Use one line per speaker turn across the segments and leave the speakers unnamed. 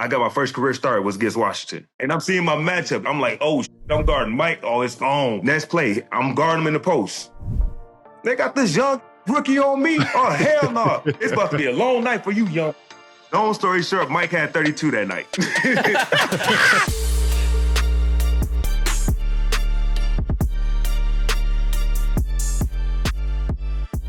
I got my first career start was against Washington. And I'm seeing my matchup. I'm like, oh, I'm guarding Mike. Oh, it's on. Next play, I'm guarding him in the post. They got this young rookie on me? Oh, hell no. It's about to be a long night for you, young. Long story short, Mike had 32 that night.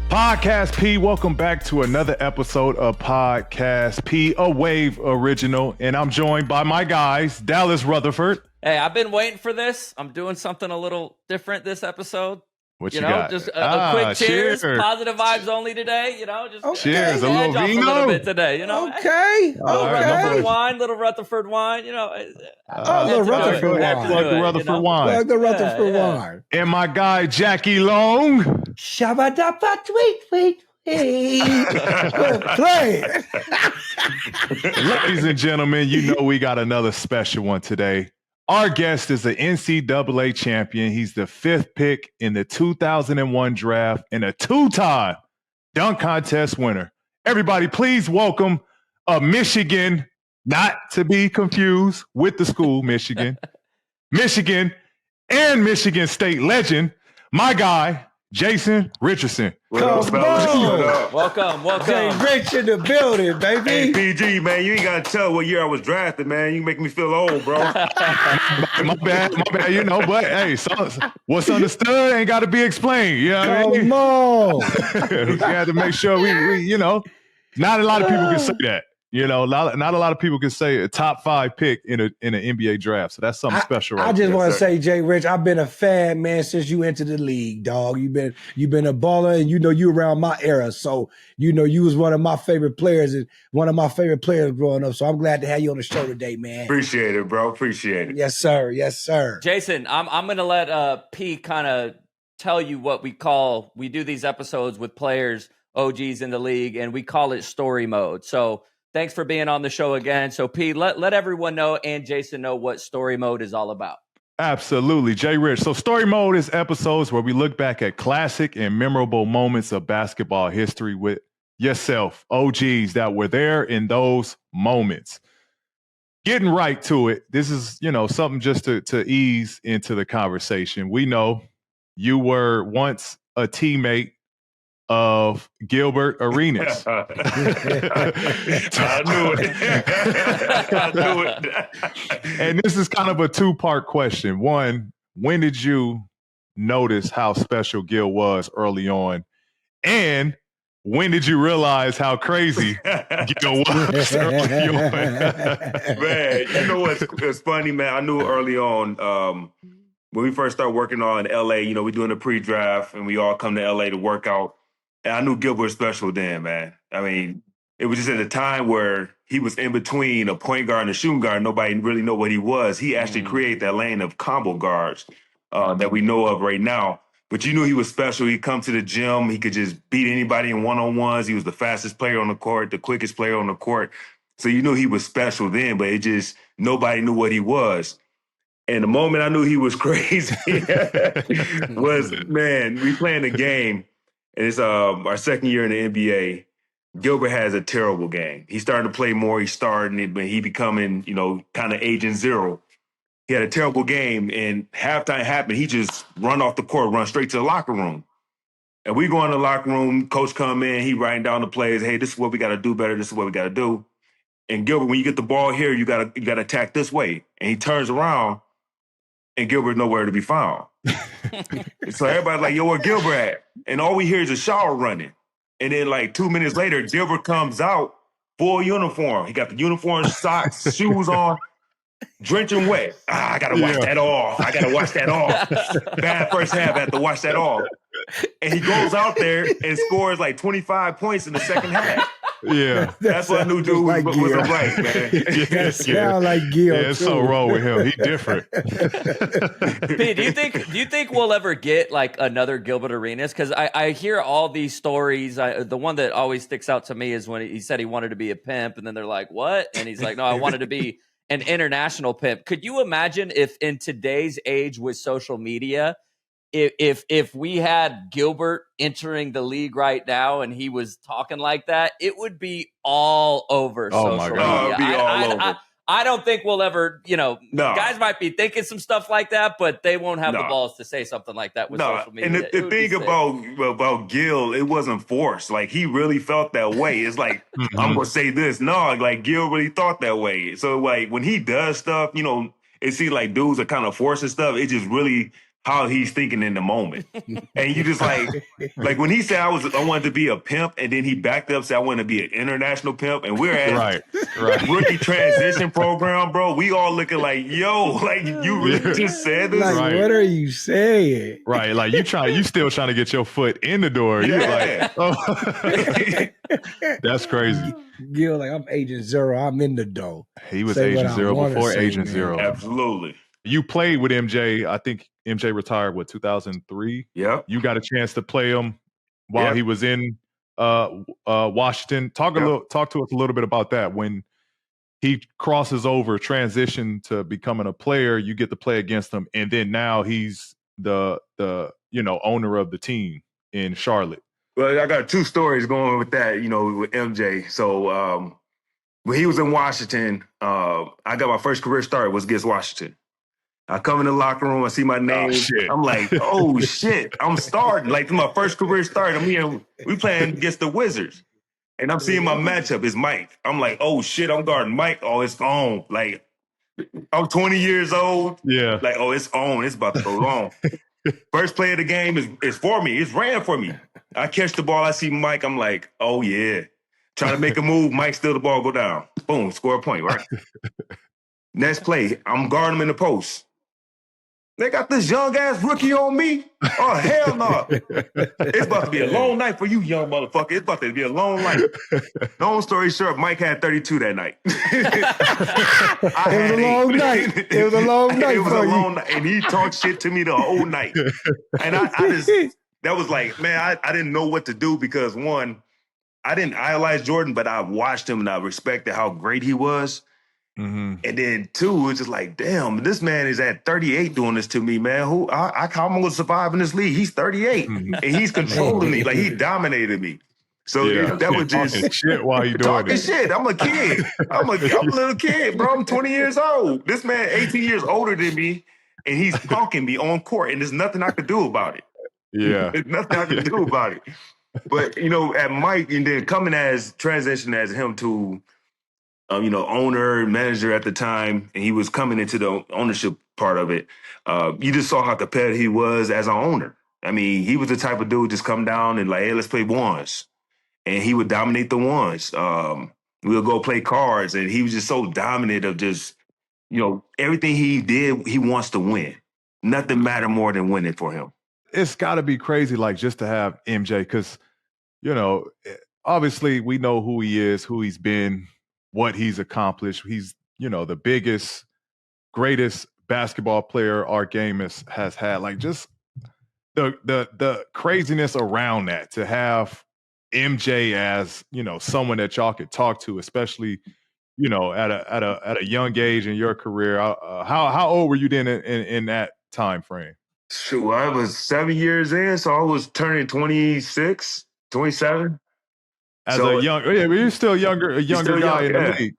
Podcast P, welcome back to another episode of Podcast P, a Wave original. And I'm joined by my guys, Dallas Rutherford.
Hey, I've been waiting for this. I'm doing something a little different this episode.
What you got?
Just a quick cheers. Positive vibes only today. Just
cheers. A little vino.
A little bit today.
Okay.
Little Rutherford wine.
Little Rutherford wine.
Like the Rutherford wine.
Like the Rutherford wine.
And my guy Jackie Long.
Shabba-dabba tweet. Hey. Play it.
Ladies and gentlemen, you know we got another special one today. Our guest is an NCAA champion. He's the 5th pick in the 2001 draft and a 2-time dunk contest winner. Everybody, please welcome a Michigan, not to be confused with the school, Michigan and Michigan State legend, my guy, Jason Richardson.
Welcome.
Welcome.
Jay Rich in the building, baby.
Hey, PG, man, you ain't got to tell what year I was drafted, man. You make me feel old, bro.
my bad, but hey, what's understood ain't got to be explained. You know what I mean?
Come on.
We had to make sure we not a lot of people can say that. Not a lot of people can say a top 5 pick in an NBA draft. So that's something special.
I just want to say, Jay Rich, I've been a fan, man, since you entered the league, dog. You've been a baller, and you around my era. So you was one of my favorite players and one of my favorite players growing up. So I'm glad to have you on the show today, man.
Appreciate it, bro. Appreciate it.
Yes, sir.
Jason, I'm gonna let P kind of tell you what we do these episodes with players, OGs in the league, and we call it story mode. So thanks for being on the show again. So, P, let everyone know and Jason know what story mode is all about.
Absolutely, Jay Rich. So, story mode is episodes where we look back at classic and memorable moments of basketball history with yourself, OGs that were there in those moments. Getting right to it, this is, something just to ease into the conversation. We know you were once a teammate of Gilbert Arenas.
I knew it.
And this is kind of a 2-part question. One, when did you notice how special Gil was early on? And when did you realize how crazy Gil was early on?
Man, you know what's funny, man? I knew early on, when we first started working on in LA, we're doing a pre-draft and we all come to LA to work out. And I knew Gilbert was special then, man. I mean, it was just at a time where he was in between a point guard and a shooting guard. Nobody really know what he was. He actually created that lane of combo guards that we know of right now. But you knew he was special. He'd come to the gym. He could just beat anybody in one-on-ones. He was the fastest player on the court, the quickest player on the court. So you knew he was special then, but nobody knew what he was. And the moment I knew he was crazy was, man, we playing a game. And it's our second year in the NBA. Gilbert has a terrible game. He's starting to play more. He's starting, but he becoming, kind of agent zero. He had a terrible game, and halftime happened. He just run off the court, run straight to the locker room. And we go in the locker room. Coach come in. He writing down the plays. Hey, this is what we got to do better. This is what we got to do. And Gilbert, when you get the ball here, you got to attack this way. And he turns around, and Gilbert nowhere to be found. So everybody's like, yo, where Gilbert at? And all we hear is a shower running. And then 2 minutes later, Gilbert comes out, full uniform. He got the uniform, socks, shoes on, drenching wet. I got to wash that off. Bad first half, I have to wash that off. And he goes out there and scores 25 points in the second half.
Yeah.
That's what I knew dude was right, man.
Sound like Gil.
Yeah, it's so wrong with him. He different.
P, do you think we'll ever get another Gilbert Arenas? Because I hear all these stories. The one that always sticks out to me is when he said he wanted to be a pimp, and then they're like, what? And he's like, no, I wanted to be an international pimp. Could you imagine if in today's age with social media, if we had Gilbert entering the league right now and he was talking like that, it would be all over social media.
It would be all over.
I don't think we'll ever,
No.
guys might be thinking some stuff like that, but they won't have the
No.
balls to say something like that with
No,
social media.
and
It
the
would be
thing
sick.
about Gil, it wasn't forced. Like he really felt that way. It's like I'm gonna say this. No, like Gil really thought that way. So like when he does stuff, it seems like dudes are kind of forcing stuff. It's just really how he's thinking in the moment. And you just like when he said I wanted to be a pimp, and then he backed up, said I want to be an international pimp, and we're at
Right.
rookie transition program, bro. We all looking like, yo, like you really just said this.
Like,
Right.
what are you saying?
Right. Like you still trying to get your foot in the door. You're
Yeah.
like, oh. That's crazy.
Gil, like, I'm Agent Zero. I'm in the dough.
He was
Say what
Agent
I
Zero
wanna
before
say,
Agent
man.
Zero.
Absolutely.
You played with MJ. I think MJ retired, 2003?
Yep.
You got a chance to play him while
Yep.
he was in Washington. Talk to us a little bit about that. When he crosses over, transition to becoming a player, you get to play against him, and then now he's the owner of the team in Charlotte.
Well, I got two stories going with that, with MJ. So when he was in Washington, I got my first career start was against Washington. I come in the locker room, I see my name.
shit.
I'm like, oh shit, I'm starting. Like my first career start. We playing against the Wizards. And I'm seeing my matchup is Mike. I'm like, oh shit, I'm guarding Mike. Oh, it's on. Like I'm 20 years old.
Yeah.
Like, oh, it's on. It's about to go on. First play of the game is for me. It's ran for me. I catch the ball. I see Mike. I'm like, oh, yeah. Trying to make a move. Mike steal the ball, go down. Boom, score a point, right? Next play, I'm guarding him in the post. They got this young-ass rookie on me? Oh, hell no. It's about to be a long night for you, young motherfucker. It's about to be a long night. Long story short, Mike had 32 that night.
It was a long night. It was a long night
It was
for
a
you.
long night. And he talked shit to me the whole night. And I just, that was like, man, I didn't know what to do because one, I didn't idolize Jordan, but I watched him and I respected how great he was.
Mm-hmm.
And then two, it's just like, damn, this man is at 38 doing this to me, man. How am I going to survive in this league? He's 38 and he's controlling me. Like he dominated me. So that was just
talking shit while you doing
talking
it.
shit. I'm a kid. I'm a little kid, bro. I'm 20 years old. This man 18 years older than me, and he's punking me on court, and there's nothing I could do about it.
Yeah.
There's nothing I can do about it. But, at Mike, and then transition as him to, owner, manager at the time, and he was coming into the ownership part of it. You just saw how competitive he was as an owner. I mean, he was the type of dude just come down and like, hey, let's play ones. And he would dominate the ones. We'll go play cards, and he was just so dominant of just, everything he did, he wants to win. Nothing mattered more than winning for him.
It's got to be crazy, like just to have MJ, because, obviously we know who he is, who he's been, what he's accomplished. He's, the biggest, greatest basketball player our game has had. Like just the craziness around that, to have MJ as, someone that y'all could talk to, especially, at a young age in your career. How old were you then in that time frame?
Shoot, I was 7 years in, so I was turning 26, 27.
As you're still a younger guy in the league.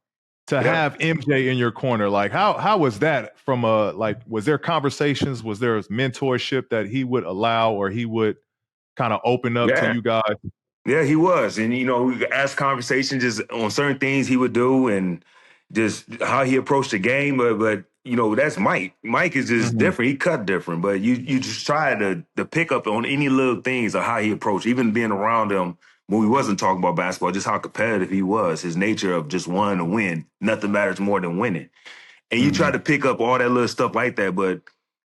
To have MJ in your corner, like how was that from was there conversations? Was there mentorship that he would allow, or he would kind of open up to you guys?
Yeah, he was. And, we could ask conversations just on certain things he would do and just how he approached the game. But that's Mike. Mike is just different. He cut different. But you just try to pick up on any little things of how he approached, even being around him when we wasn't talking about basketball, just how competitive he was, his nature of just wanting to win. Nothing matters more than winning. And you try to pick up all that little stuff like that. But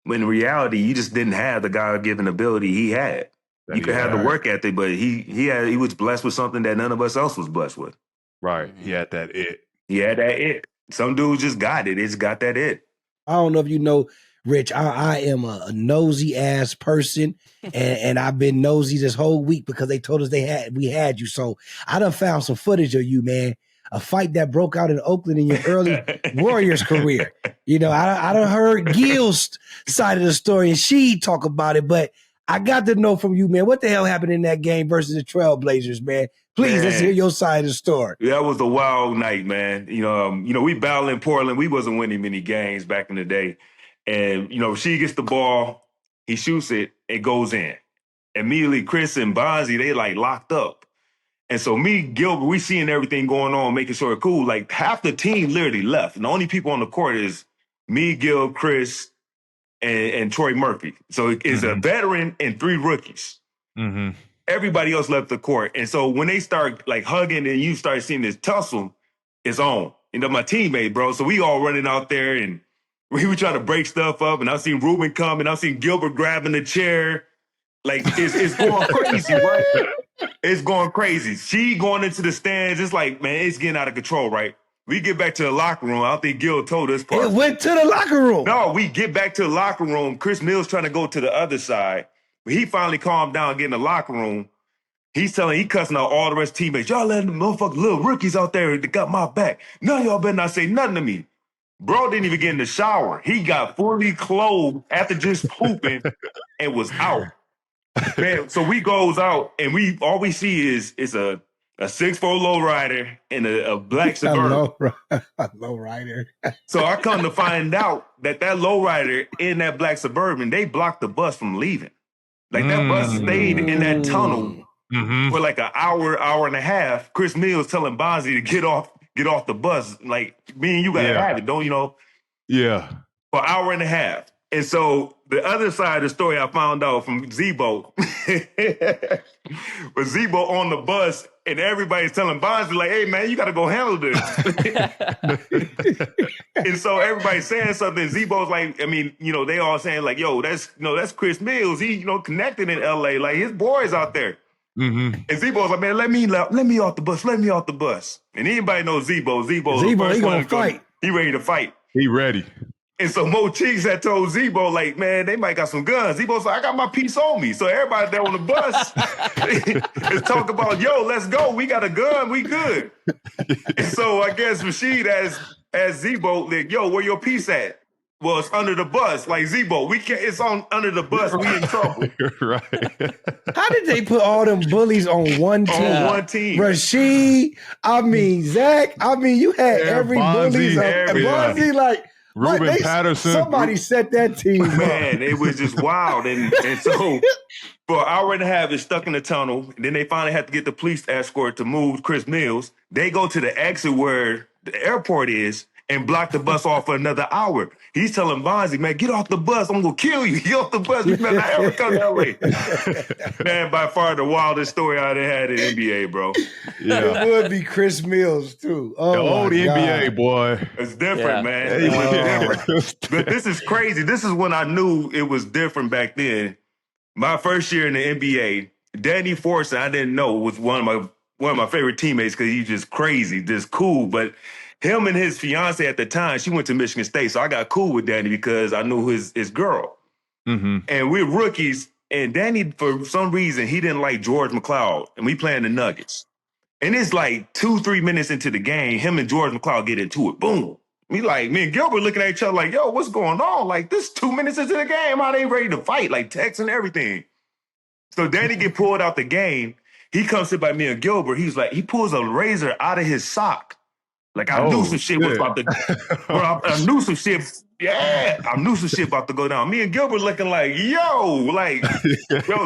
when in reality, you just didn't have the God-given ability he had. You could have the work ethic, but he was blessed with something that none of us else was blessed with.
Right. He had that it.
He had that it. Some dudes just got it. It's got that it.
I don't know if you know, Rich, I am a nosy ass person, and I've been nosy this whole week because they told us we had you. So I done found some footage of you, man. A fight that broke out in Oakland in your early Warriors career. I done heard Gil's side of the story, and she talk about it, but I got to know from you, man, what the hell happened in that game versus the Trailblazers, man? Please, let's
Man.
hear your side of the story.
That was a wild night, man. We battled in Portland. We wasn't winning many games back in the day. And, she gets the ball, he shoots it, it goes in. Immediately, Chris and Bonzi, they like locked up. And so me, Gilbert, we seeing everything going on, making sure it's cool. Like half the team literally left. And the only people on the court is me, Gil, Chris, and Troy Murphy. So it's a veteran and 3 rookies.
Mm-hmm.
Everybody else left the court. And so when they start like hugging and you start seeing this tussle, it's on. My teammate, bro. So we all running out there and we were trying to break stuff up. And I seen Ruben come and I seen Gilbert grabbing the chair. Like it's going crazy, right? It's going crazy. She going into the stands. It's like, man, it's getting out of control, right? We get back to the locker room. I don't think Gil told us part.
It went to the locker room.
No, we get back to the locker room. Chris Mills trying to go to the other side. But he finally calmed down, get in the locker room. He cussing out all the rest of teammates. Y'all letting the motherfucking little rookies out there that got my back. None of y'all better not say nothing to me. Bro didn't even get in the shower. He got fully clothed after just pooping and was out. Man, so we goes out and all we see is a 6'4" lowrider and a black Suburban.
Lowrider.
So I come to find out that lowrider in that black Suburban, they blocked the bus from leaving. Like that bus stayed in that tunnel for like an hour and a half. Chris Mills telling Bonzi to get off the bus. Like, me and you gotta have it, don't you know?
Yeah.
For an hour and a half. And so the other side of the story I found out from Zebo was Zebo on the bus and everybody's telling Bonzi like, hey man, you gotta go handle this. And so everybody's saying something. Zebo's like, they all saying like, yo, that's Chris Mills. He, connected in LA. Like his boys out there. Mm-hmm. And Zebo's like, man, let me off the bus. Let me off the bus. And anybody knows Zebo. Zebo,
he gonna fight.
He ready to fight.
He ready.
And so Mo Cheeks had told Zebo, like, man, they might got some guns. Zebo's like, I got my piece on me. So everybody there on the bus is talking about, yo, let's go. We got a gun. We good. And so I guess Rashid asked Zebo, like, yo, where your piece at? Well, it's under the bus. Like, Zebo, we can't, it's on under the bus. We in trouble.
Right.
How did they put all them bullies on one team?
On one team.
Rashid, Zach, you had every bully. Bonzi, like,
Ruben Patterson.
Somebody set that team up.
Man, it was just wild. And so for an hour and a half, it's stuck in the tunnel. And then they finally had to get the police escort to move Chris Mills. They go to the exit where the airport is and block the bus off for another hour. He's telling Bonzi, man, get off the bus. I'm going to kill you. Get off the bus. You better not ever come to LA. Man, by far the wildest story I ever had in NBA, bro.
Yeah. It would be Chris Mills, too. Oh,
the old NBA, boy.
It's different, man. It was different. But this is crazy. This is when I knew it was different back then. My first year in the NBA, Danny Forson, I didn't know, was one of my favorite teammates because he's just crazy, just cool. But him and his fiance at the time, she went to Michigan State. So I got cool with Danny because I knew his girl. Mm-hmm. And we're rookies. And Danny, for some reason, he didn't like George McLeod. And we playing the Nuggets. And it's like 2-3 minutes into the game, him and George McLeod get into it. Boom. Me and Gilbert looking at each other like, yo, what's going on? Like, this 2 minutes into the game, how they ready to fight? Like, text and everything. So Danny get pulled out the game. He comes sit by me and Gilbert. He's like, he pulls a razor out of his sock. Like, I knew some shit was about to I knew some shit. Yeah, I knew some shit about to go down. Me and Gilbert looking like, yo,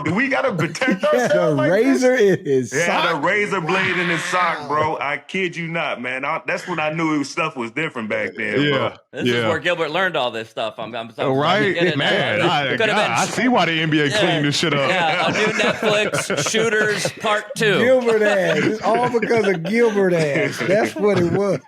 do we got to protect ourselves?
The
like
razor in his sock.
Yeah, the razor blade in his sock, bro. I kid you not, man. That's when I knew stuff was different back then, bro.
This is where Gilbert learned all this stuff. I'm
right, man. I see why the NBA cleaned this shit up.
Yeah, a new Netflix, Shooters Part 2.
Gilbert ass. It's all because of Gilbert ass. That's what it was.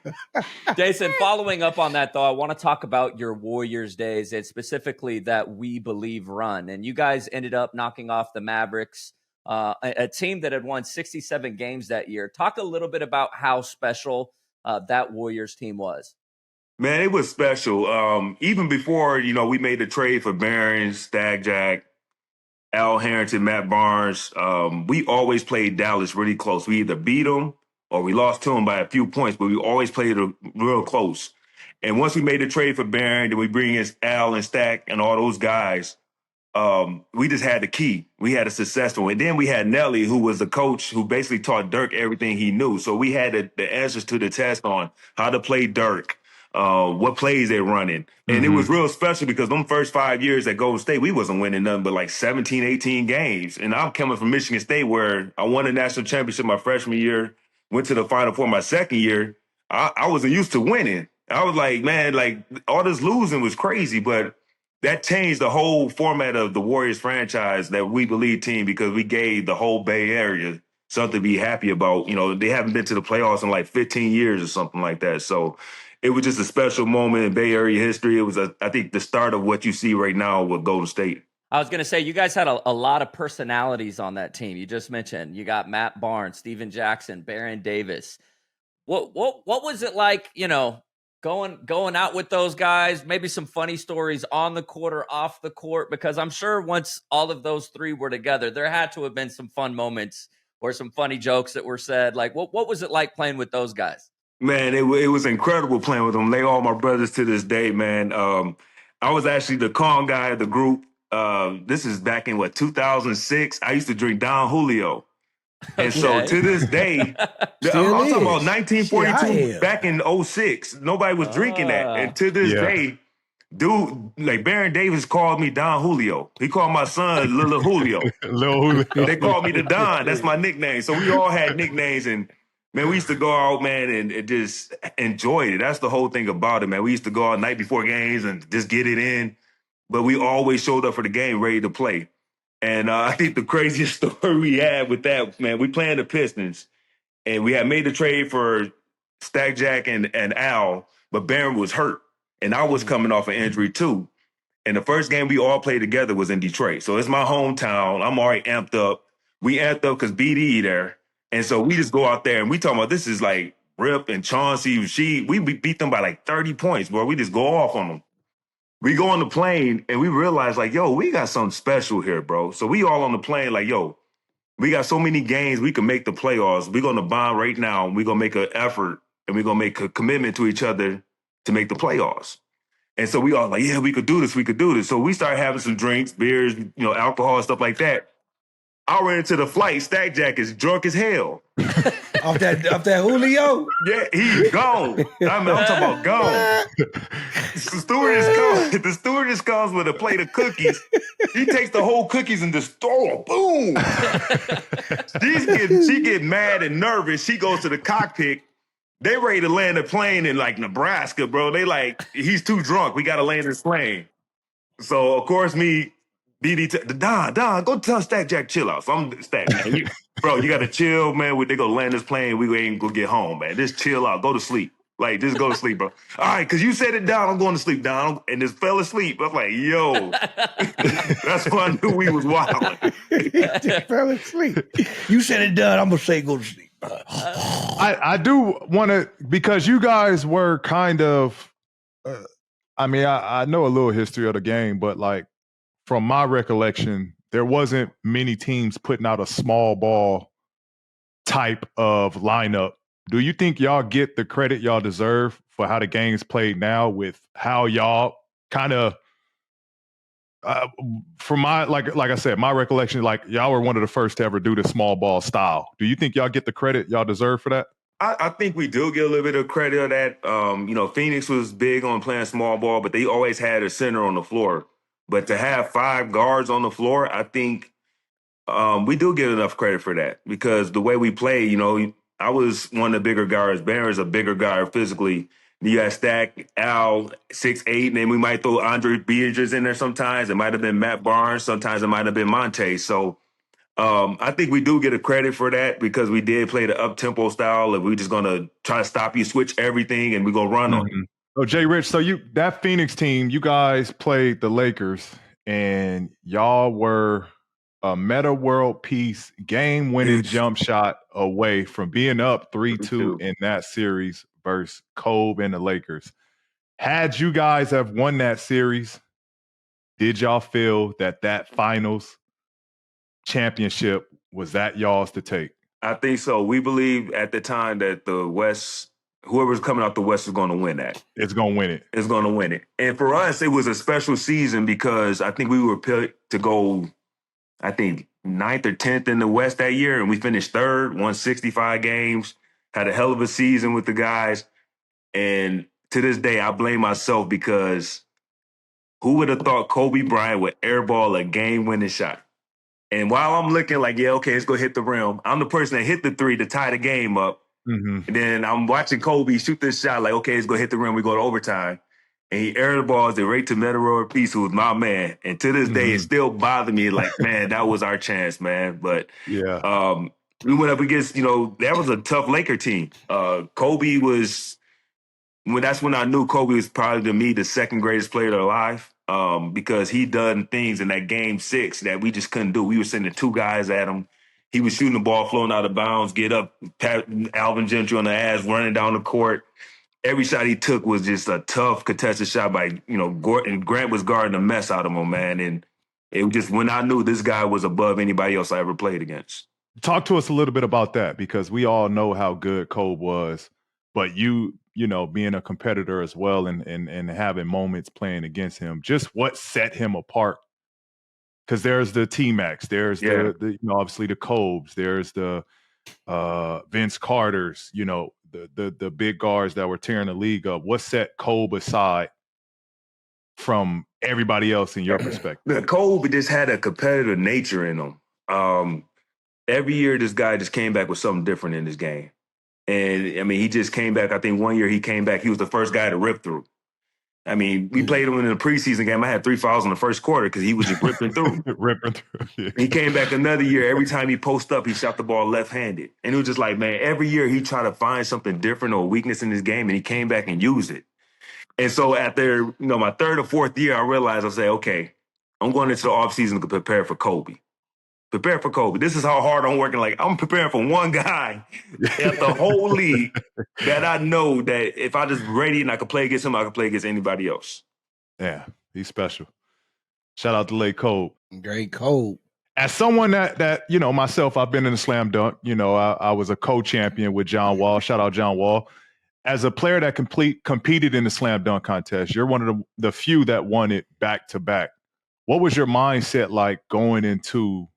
Jason, following up on that, though, I want to talk about your Warriors days and specifically that We Believe run. And you guys ended up knocking off the Mavericks, a team that had won 67 games that year. Talk a little bit about how special that Warriors team was.
Man, it was special. Even before, we made the trade for Barons, Stag Jack, Al Harrington, Matt Barnes, we always played Dallas really close. We either beat them or we lost to them by a few points, but we always played it real close. And once we made the trade for Barron, then we bring in Al and Stack and all those guys. we just had the key. We had a successful. And then we had Nelly, who was the coach who basically taught Dirk everything he knew. So we had the answers to the test on how to play Dirk, what plays they're running. And it was real special because them first 5 years at Golden State, we wasn't winning nothing but like 17, 18 games. And I'm coming from Michigan State where I won a national championship my freshman year, went to the Final Four my second year. I wasn't used to winning. I was like, man, like all this losing was crazy, but that changed the whole format of the Warriors franchise, that We Believe team, because we gave the whole Bay Area something to be happy about. You know, they haven't been to the playoffs in like 15 years or something like that. So it was just a special moment in Bay Area history. It was, I think, the start of what you see right now with Golden State.
I was going to say, you guys had a lot of personalities on that team. You just mentioned you got Matt Barnes, Steven Jackson, Baron Davis. What was it like, you know, going out with those guys? Maybe some funny stories on the court or off the court, because I'm sure once all of those three were together, there had to have been some fun moments or some funny jokes that were said. Like, what was it like playing with those guys?
Man, it was incredible playing with them. They all my brothers to this day, man. I was actually the calm guy of the group. This is back in 2006. I used to drink Don Julio. And so to this day, I'm talking about 1942, back in 06. Nobody was drinking that. And to this day, dude, like Baron Davis called me Don Julio. He called my son Little Julio.
Lil Julio.
They called me the Don. That's my nickname. So we all had nicknames, and man, we used to go out, man, and just enjoy it. That's the whole thing about it, man. We used to go out night before games and just get it in. But we always showed up for the game ready to play. And I think the craziest story we had with that, man, we playing the Pistons, and we had made the trade for Stack Jack and Al, but Baron was hurt, and I was coming off an injury too. And the first game we all played together was in Detroit. So it's my hometown. I'm already amped up. We amped up because BD there. And so we just go out there, and we talking about this is like Rip and Chauncey. We beat them by like 30 points, bro. We just go off on them. We go on the plane, and we realize, like, yo, we got something special here, bro. So we all on the plane like, yo, we got so many games we can make the playoffs. We're going to bond right now, and we're going to make an effort, and we're going to make a commitment to each other to make the playoffs. And so we all like, yeah, we could do this. We could do this. So we started having some drinks, beers, you know, alcohol and stuff like that. I ran into the flight. Stack Jack is drunk as hell.
off that Julio?
Yeah, he's gone. I'm talking about gone. The stewardess comes with a plate of cookies. He takes the whole cookies and just throw them. Boom. She get mad and nervous. She goes to the cockpit. They ready to land a plane in like Nebraska, bro. They like, he's too drunk. We got to land this plane. So, of course, me, BD, Don, go tell Stack Jack chill out. So I'm Stack, man. You got to chill, man. They go land this plane. We ain't gonna get home, man. Just chill out. Go to sleep. Like, just go to sleep, bro. All right, because you said it, Don. I'm going to sleep, Don. And just fell asleep. I was like, yo. That's when I knew we was wild.
Just fell asleep. You said it, Don. I'm going to say go to sleep.
I do want to, because you guys were kind of, I know a little history of the game, but like, from my recollection, there wasn't many teams putting out a small ball type of lineup. Do you think y'all get the credit y'all deserve for how the game's played now, with how y'all kind of, from my, like I said, my recollection, like y'all were one of the first to ever do the small ball style. Do you think y'all get the credit y'all deserve for that?
I think we do get a little bit of credit on that. You know, Phoenix was big on playing small ball, but they always had a center on the floor. But to have 5 guards on the floor, I think we do get enough credit for that, because the way we play, you know, I was one of the bigger guards. Baron's a bigger guard physically. You got Stack, Al, 6'8", and then we might throw Andre Beatrice in there sometimes. It might have been Matt Barnes. Sometimes it might have been Monte. So I think we do get a credit for that, because we did play the up-tempo style. If we're just going to try to stop you, switch everything, and we're going to run on you.
So Jay Rich, so that Phoenix team, you guys played the Lakers, and y'all were a Meta World Peace game-winning jump shot away from being up 3-2 in that series versus Kobe and the Lakers. Had you guys have won that series, did y'all feel that finals championship was that y'all's to take?
I think so. We believe at the time that the West whoever's coming out the West is going to win that.
It's going to win it.
Is going to win it. And for us, it was a special season because I think we were picked to go, I think, 9th or 10th in the West that year, and we finished 3rd, won 65 games, had a hell of a season with the guys. And to this day, I blame myself because who would have thought Kobe Bryant would airball a game-winning shot? And while I'm looking like, yeah, okay, let's go hit the rim, I'm the person that hit the 3 to tie the game up.
Mm-hmm.
And then I'm watching Kobe shoot this shot like, okay, let's go hit the rim. We go to overtime. And he aired the balls right to Meteor Peace, who was my man. And to this day, it still bothers me like, man, that was our chance, man. But
yeah,
we went up against, that was a tough Laker team. Kobe was, that's when I knew Kobe was probably, to me, the second greatest player alive because he done things in that game 6 that we just couldn't do. We were sending 2 guys at him. He was shooting the ball, flowing out of bounds, get up, pat Alvin Gentry on the ass, running down the court. Every shot he took was just a tough contested shot by, Gordon. Grant was guarding the mess out of him, man. And it was just when I knew this guy was above anybody else I ever played against.
Talk to us a little bit about that because we all know how good Kobe was, but you being a competitor as well and having moments playing against him, just what set him apart? Because there's the T-Max, there's the obviously the Kobes, there's the Vince Carters, the big guards that were tearing the league up. What set Kobe aside from everybody else in your perspective?
Kobe just had a competitive nature in him. Every year, this guy just came back with something different in his game. And, I mean, he just came back. I think one year he came back. He was the first guy to rip through. I mean, we played him in the preseason game. I had 3 fouls in the first quarter because he was just ripping through.
Yeah.
He came back another year. Every time he post up, he shot the ball left-handed. And it was just like, man, every year he tried to find something different or weakness in his game, and he came back and used it. And so after, my 3rd or 4th year, I realized, I said, okay, I'm going into the offseason to prepare for Kobe. Prepare for Kobe. This is how hard I'm working. Like, I'm preparing for one guy at the whole league that I know that if I just ready and I can play against him, I can play against anybody else.
Yeah, he's special. Shout out to Lake Kobe.
Great Kobe.
As someone that myself, I've been in the slam dunk. I was a co-champion with John Wall. Shout out John Wall. As a player that competed in the slam dunk contest, you're one of the few that won it back to back. What was your mindset like going into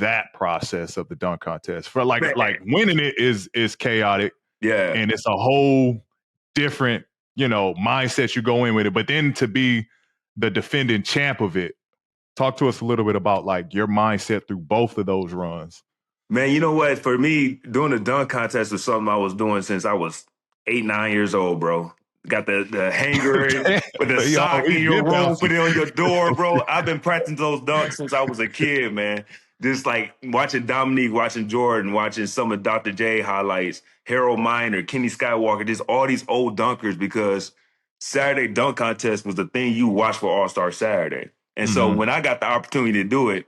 that process of the dunk contest? For like winning it is chaotic.
Yeah.
And it's a whole different, mindset you go in with it. But then to be the defending champ of it, talk to us a little bit about like your mindset through both of those runs.
Man, you know what? For me, doing the dunk contest was something I was doing since I was 8, 9 years old, bro. Got the hanger with the sock in your room, put it on your door, bro. I've been practicing those dunks since I was a kid, man. Just like watching Dominique, watching Jordan, watching some of Dr. J highlights, Harold Miner, Kenny Skywalker, just all these old dunkers because Saturday dunk contest was the thing you watch for All-Star Saturday. And so when I got the opportunity to do it,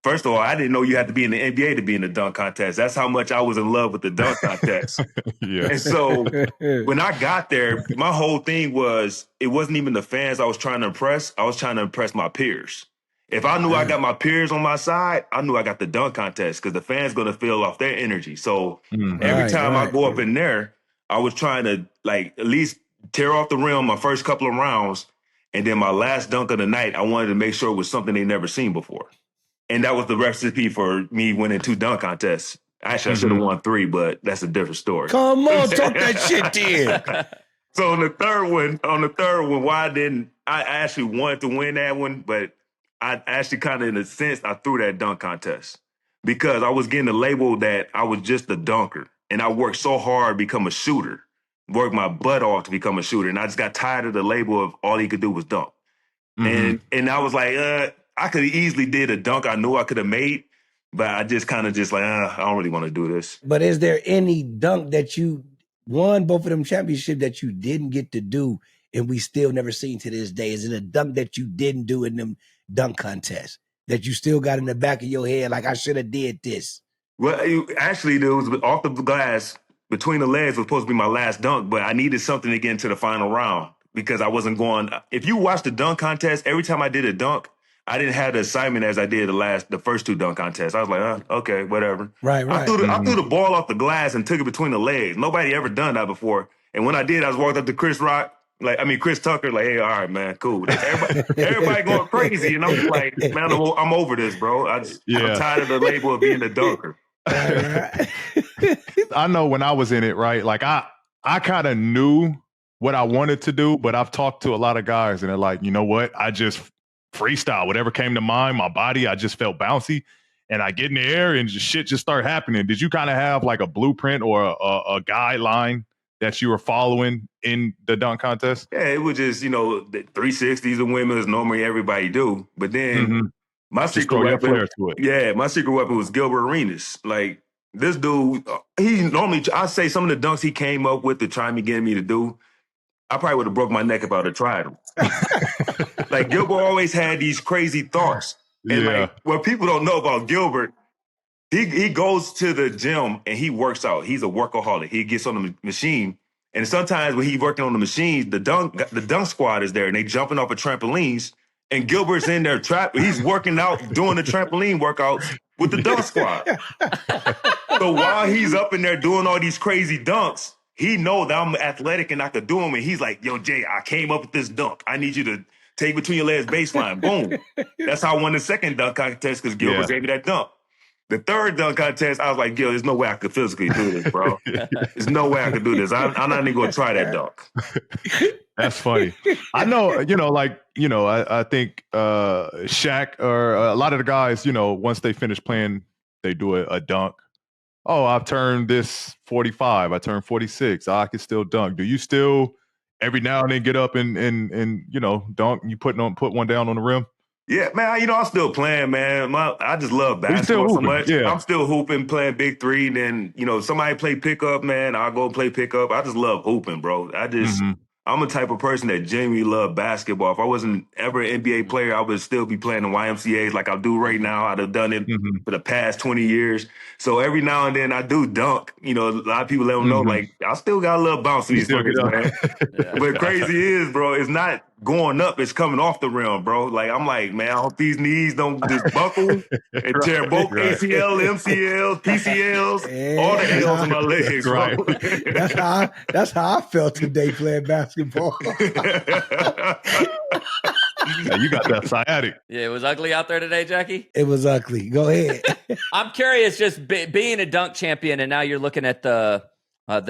first of all, I didn't know you had to be in the NBA to be in the dunk contest. That's how much I was in love with the dunk contest.
Yeah.
And so when I got there, my whole thing was, it wasn't even the fans I was trying to impress. I was trying to impress my peers. If I knew I got my peers on my side, I knew I got the dunk contest because the fans going to feel off their energy. So every time I go up in there, I was trying to at least tear off the rim my first couple of rounds. And then my last dunk of the night, I wanted to make sure it was something they never seen before. And that was the recipe for me winning 2 dunk contests. Actually, I should have won 3, but that's a different story.
Come on, talk that shit then.
So on the third one, why didn't I actually wanted to win that one, but I actually kind of, in a sense, I threw that dunk contest because I was getting the label that I was just a dunker. And I worked so hard to become a shooter, worked my butt off to become a shooter. And I just got tired of the label of all he could do was dunk. And I was like, I could have easily did a dunk I knew I could have made, but I just kind of I don't really want to do this.
But is there any dunk that you won both of them championships that you didn't get to do and we still never seen to this day? Is it a dunk that you didn't do in them dunk contests that you still got in the back of your head like I should have did this?
Well, actually, there was off the glass between the legs was supposed to be my last dunk, but I needed something to get into the final round because I wasn't going. If you watch the dunk contest, every time I did a dunk, I didn't have the assignment as I did the first 2 dunk contests. I was like, okay, whatever.
Right.
I threw the ball off the glass and took it between the legs. Nobody ever done that before. And when I did, I was walking up to Chris Tucker, like, hey, all right, man, cool. Everybody going crazy. And I'm just like, man, I'm over this, bro. I'm tired of the label of being a dunker.
I know when I was in it, right? Like I kind of knew what I wanted to do, but I've talked to a lot of guys and they're like, you know what? I just freestyle, whatever came to mind, my body, I just felt bouncy. And I get in the air and shit just start happening. Did you kind of have like a blueprint or a guideline that you were following in the dunk contest?
Yeah, it was just, the 360s and women is normally everybody do. But then my secret weapon, my secret weapon was Gilbert Arenas. Like, this dude, I say some of the dunks he came up with to try me getting me to do, I probably would have broke my neck if I would have tried them. Like, Gilbert always had these crazy thoughts. And like, what people don't know about Gilbert, he goes to the gym and he works out. He's a workaholic. He gets on the machine. And sometimes when he's working on the machines, the dunk squad is there and they jumping off of trampolines. And Gilbert's in there he's working out, doing the trampoline workouts with the dunk squad. So while he's up in there doing all these crazy dunks, he knows that I'm athletic and I could do them. And he's like, yo, Jay, I came up with this dunk. I need you to take between your legs baseline. Boom. That's how I won the second dunk contest because Gilbert gave me that dunk. The third dunk contest, I was like, yo, there's no way I could physically do this, bro. There's no way I could do this. I'm not even going to try that dunk.
That's funny. I know, I think Shaq or a lot of the guys, once they finish playing, they do a dunk. Oh, I've turned this 45. I turned 46. I can still dunk. Do you still every now and then get up and dunk? You put one down on the rim?
Yeah, man, I'm still playing, man. I just love basketball so much. Yeah. I'm still hooping, playing Big Three. Then, somebody play pickup, man, I'll go play pickup. I just love hooping, bro. I'm a type of person that genuinely love basketball. If I wasn't ever an NBA player, I would still be playing the YMCAs like I do right now. I'd have done it for the past 20 years. So every now and then I do dunk. A lot of people let them know, like, I still got a little bounce in these fuckers, man. But crazy is, bro, it's not going up, it's coming off the rim, bro. Like, I'm like, man, I hope these knees don't just buckle and tear both ACL, MCLs, PCLs, all the L's in my legs, bro.
That's how I felt today playing basketball.
Yeah, you got that sciatic.
Yeah, it was ugly out there today, Jackie?
It was ugly. Go ahead.
I'm curious, just being a dunk champion, and now you're looking at the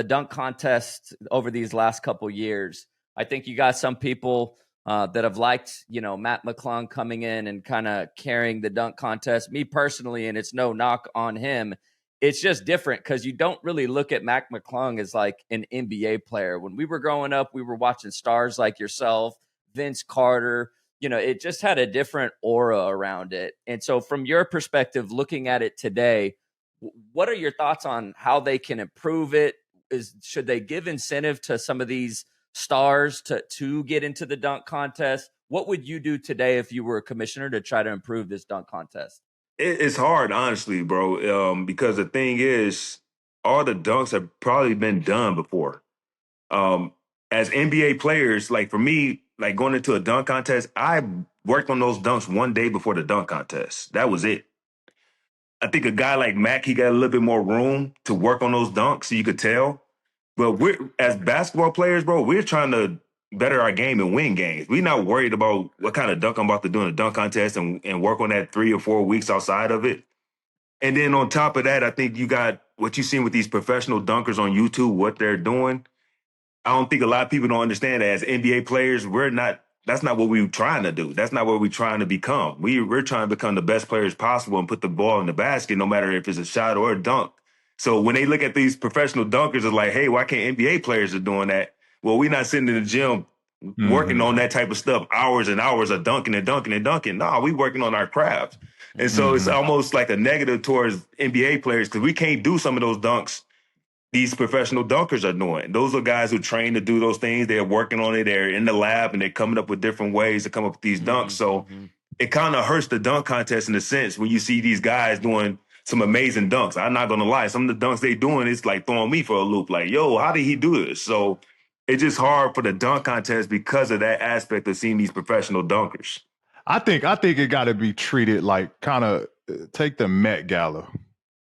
dunk contest over these last couple years. I think you got some people that have liked, Mac McClung coming in and kind of carrying the dunk contest. Me personally, and it's no knock on him, it's just different because you don't really look at Mac McClung as like an NBA player. When we were growing up, we were watching stars like yourself, Vince Carter. It just had a different aura around it. And so from your perspective, looking at it today, what are your thoughts on how they can improve it? Should they give incentive to some of these stars to get into the dunk contest? What would you do today if you were a commissioner to try to improve this dunk contest?
It's hard, honestly, bro, because the thing is, all the dunks have probably been done before. As NBA players, like for me, like going into a dunk contest, I worked on those dunks one day before the dunk contest. That was it. I think a guy like Mac, he got a little bit more room to work on those dunks, so you could tell. But as basketball players, bro, we're trying to better our game and win games. We're not worried about what kind of dunk I'm about to do in a dunk contest and work on that 3 or 4 weeks outside of it. And then on top of that, I think you got what you've seen with these professional dunkers on YouTube, what they're doing. I don't think a lot of people don't understand that as NBA players, that's not what we're trying to do. That's not what we're trying to become. We're trying to become the best players possible and put the ball in the basket, no matter if it's a shot or a dunk. So when they look at these professional dunkers, it's like, hey, why can't NBA players are doing that? Well, we're not sitting in the gym working on that type of stuff, hours and hours of dunking and dunking and dunking. No, we working on our craft. And so it's almost like a negative towards NBA players because we can't do some of those dunks these professional dunkers are doing. Those are guys who train to do those things. They're working on it. They're in the lab and they're coming up with different ways to come up with these dunks. So it kind of hurts the dunk contest in a sense when you see these guys doing some amazing dunks. I'm not going to lie. Some of the dunks they doing, it's like throwing me for a loop. Like, yo, how did he do this? So it's just hard for the dunk contest because of that aspect of seeing these professional dunkers.
I think it got to be treated like kind of take the Met Gala,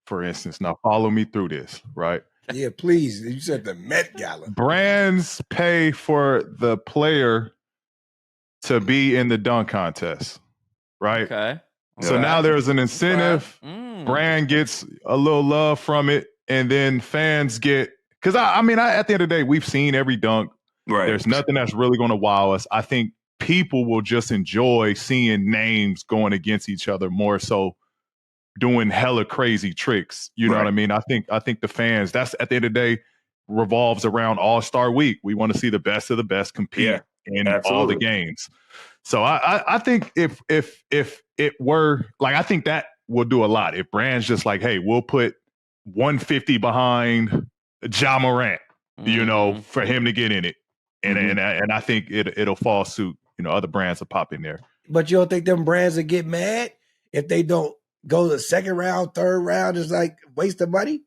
for instance. Now follow me through this, right?
Yeah, please. You said the Met Gala.
Brands pay for the player to be in the dunk contest, right?
Okay.
So
Yeah.
now there's an incentive.
Mm.
Brand gets a little love from it, and then fans get because I mean, at the end of the day, we've seen every dunk.
Right.
There's nothing that's really going to wow us. I think people will just enjoy seeing names going against each other more so doing hella crazy tricks. You know
Right.
what I mean? I think the fans, that's at the end of the day, revolves around All-Star Week. We want to see the best of the best compete
Yeah,
in all the
absolutely.
games. So I think if it were like, I think that will do a lot. If brands just like, hey, we'll put 150 behind Ja Morant, you know,
Mhm.
for him to get in it. And
Mhm.
and I think it'll fall suit. You know, other brands will pop in there.
But you don't think them brands would get mad if they don't go the second round, third round? Is like waste of money.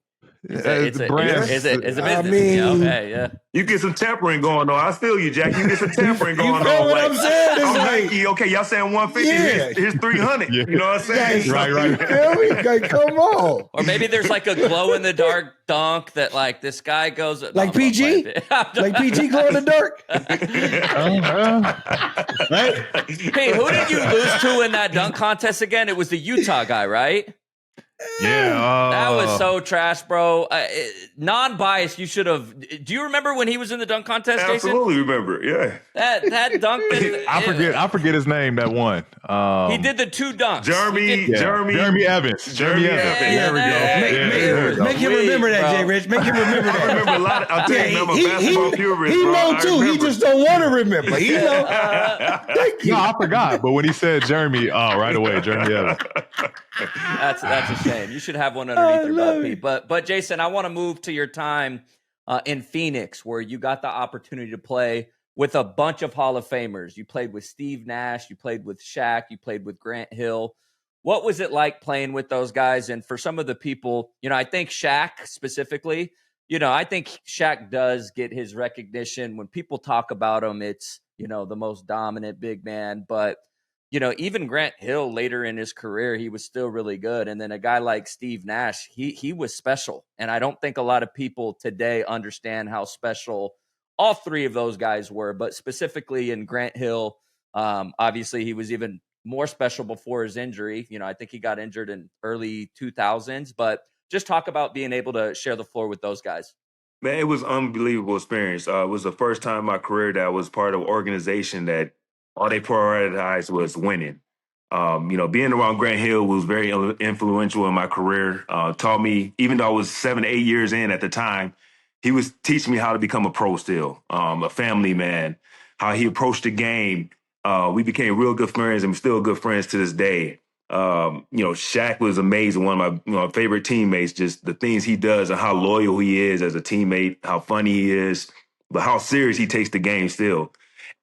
It's a
brands,
business.
I
You know?
mean-
Hey, yeah.
You get some tampering going on. I feel you, Jack. You get some tampering
You
going
feel
on.
what
Like,
I'm saying? It's
I'm
like,
Nike. Okay, y'all saying 150.
Yeah.
Here's 300.
Yeah.
You know what I'm saying?
Like,
Right.
You feel me? Like, come on.
Or maybe there's like a glow in the dark dunk that like this guy goes
Like PG? Like PG glow in the dark.
Right?
Hey, who did you lose to in that dunk contest again? It was the Utah guy, right?
Yeah.
That was so trash, bro. Non-biased, you should have. Do you remember when he was in the dunk contest, Jason?
Absolutely remember. Yeah.
That dunk.
I forget his name. That one.
He did the two dunks.
Jeremy
Evans. Jeremy Evans. There we go.
Make him remember that, Jay Rich. Make him remember
I
that.
remember a lot. I'll tell you, I'm a basketball purist,
he
bro.
know
I
too. He
remember.
just don't want to remember. He know. Thank you.
No, I forgot. But when he said Jeremy, right away, Jeremy Evans.
That's a shame. You should have one underneath your
love
belt,
it.
Pete. But Jason, I want to move to your time in Phoenix, where you got the opportunity to play with a bunch of Hall of Famers. You played with Steve Nash, you played with Shaq, you played with Grant Hill. What was it like playing with those guys? And for some of the people, you know, I think Shaq specifically, you know, I think Shaq does get his recognition. When people talk about him, it's, you know, the most dominant big man. But, you know, even Grant Hill later in his career, he was still really good. And then a guy like Steve Nash, he was special. And I don't think a lot of people today understand how special all three of those guys were. But specifically in Grant Hill, obviously he was even more special before his injury. You know, I think he got injured in early 2000s. But just talk about being able to share the floor with those guys.
Man, it was an unbelievable experience. It was the first time in my career that I was part of an organization that all they prioritized was winning. You know, being around Grant Hill was very influential in my career. Taught me, even though I was 7, 8 years in at the time, he was teaching me how to become a pro still, a family man, how he approached the game. We became real good friends and we're still good friends to this day. You know, Shaq was amazing. One of my favorite teammates, just the things he does and how loyal he is as a teammate, how funny he is, but how serious he takes the game still.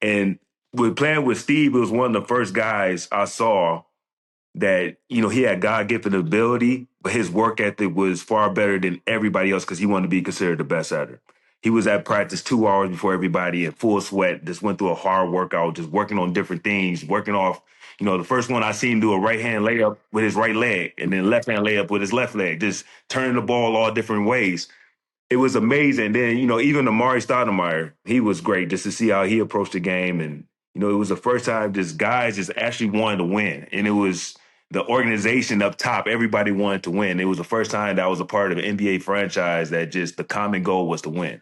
And with playing with Steve, it was one of the first guys I saw that, you know, he had God-given ability, but his work ethic was far better than everybody else because he wanted to be considered the best at it. He was at practice 2 hours before everybody in full sweat, just went through a hard workout, just working on different things, working off. You know, the first one I seen him do a right-hand layup with his right leg and then left-hand layup with his left leg, just turning the ball all different ways. It was amazing. Then, you know, even Amari Stoudemire, he was great just to see how he approached the game. And, you know, it was the first time just guys just actually wanted to win. And it was the organization up top, everybody wanted to win. It was the first time that I was a part of an NBA franchise that just the common goal was to win.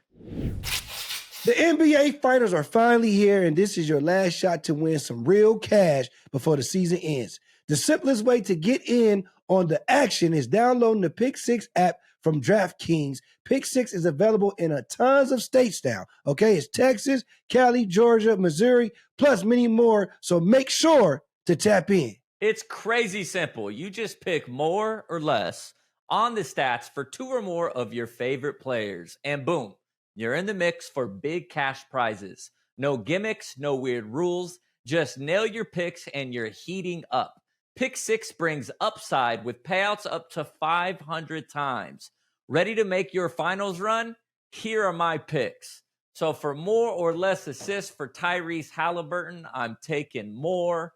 The NBA Finals are finally here, and this is your last shot to win some real cash before the season ends. The simplest way to get in on the action is downloading the Pick Six app from DraftKings. Pick Six is available in a tons of states now. Okay, it's Texas, Cali, Georgia, Missouri, plus many more. So make sure to tap in.
It's crazy simple. You just pick more or less on the stats for 2 or more of your favorite players, and boom, you're in the mix for big cash prizes. No gimmicks, no weird rules. Just nail your picks and you're heating up. Pick Six brings upside with payouts up to 500 times. Ready to make your finals run? Here are my picks. So for more or less assists for Tyrese Halliburton, I'm taking more.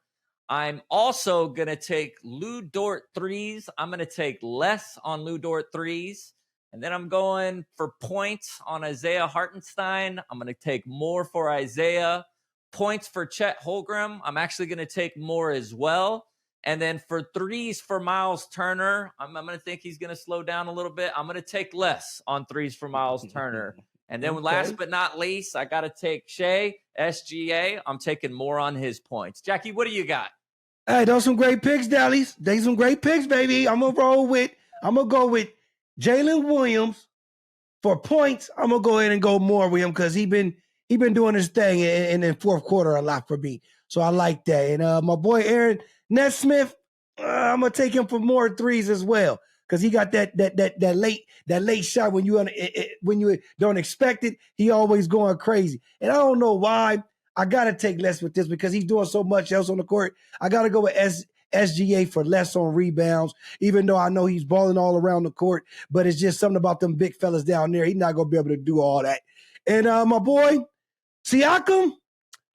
I'm also going to take Lou Dort threes. I'm going to take less on Lou Dort threes. And then I'm going for points on Isaiah Hartenstein. I'm going to take more for Isaiah. Points for Chet Holmgren. I'm actually going to take more as well. And then for threes for Miles Turner, I'm going to think he's going to slow down a little bit. I'm going to take less on threes for Miles Turner. And then last but not least, I got to take Shea, SGA. I'm taking more on his points. Jackie, what do you got?
Hey, those some great picks, Dallas. They some great picks, baby. I'm going to go with Jalen Williams for points. I'm going to go ahead and go more with him because he been doing his thing in the fourth quarter a lot for me. So I like that. And my boy Aaron Nesmith, I'm going to take him for more threes as well. Because he got that late shot when you don't expect it, he always going crazy. And I don't know why I gotta take less with this because he's doing so much else on the court. I gotta go with SGA for less on rebounds, even though I know he's balling all around the court. But it's just something about them big fellas down there. He's not gonna be able to do all that. And my boy Siakam,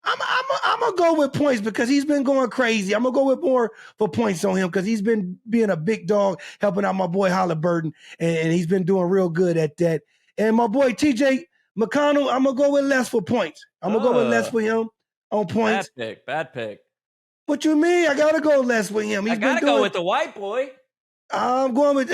I'm going to go with points because he's been going crazy. I'm going to go with more for points on him because he's been being a big dog, helping out my boy Halliburton, and he's been doing real good at that. And my boy TJ McConnell, I'm going to go with less for points. I'm going to go with less for him on points.
Bad pick.
What you mean? I got to go less with him.
I got to go with the white boy.
I'm going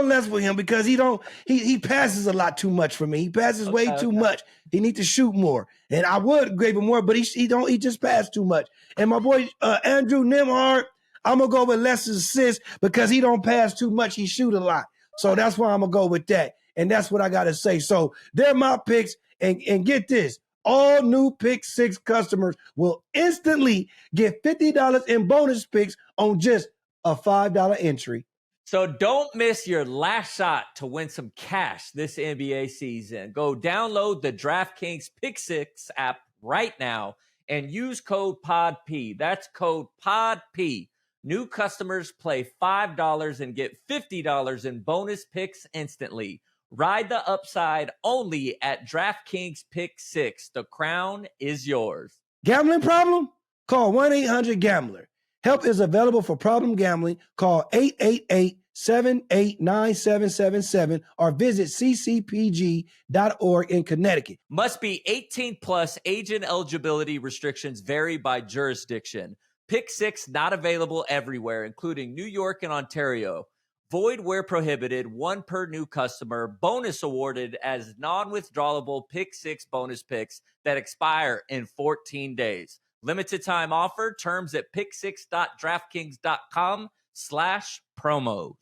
less with him because he passes a lot too much for me. He passes way too much. He needs to shoot more. And I would give him more, but he just passed too much. And my boy Andrew Nembhard, I'm gonna go with less assists because he don't pass too much. He shoot a lot. So that's why I'm gonna go with that. And that's what I gotta say. So they're my picks. And get this. All new Pick 6 customers will instantly get $50 in bonus picks on just a $5 entry.
So don't miss your last shot to win some cash this NBA season. Go download the DraftKings Pick 6 app right now and use code PODP. That's code PODP. New customers play $5 and get $50 in bonus picks instantly. Ride the upside only at DraftKings Pick 6. The crown is yours.
Gambling problem? Call 1-800-GAMBLER. Help is available for problem gambling. Call 888-789-7777 or visit ccpg.org in Connecticut.
Must be 18 plus. Age and eligibility restrictions vary by jurisdiction. Pick 6 not available everywhere, including New York and Ontario. Void where prohibited. 1 per new customer. Bonus awarded as non-withdrawable Pick 6 bonus picks that expire in 14 days. Limited time offer. Terms at pick6.draftkings.com/promos.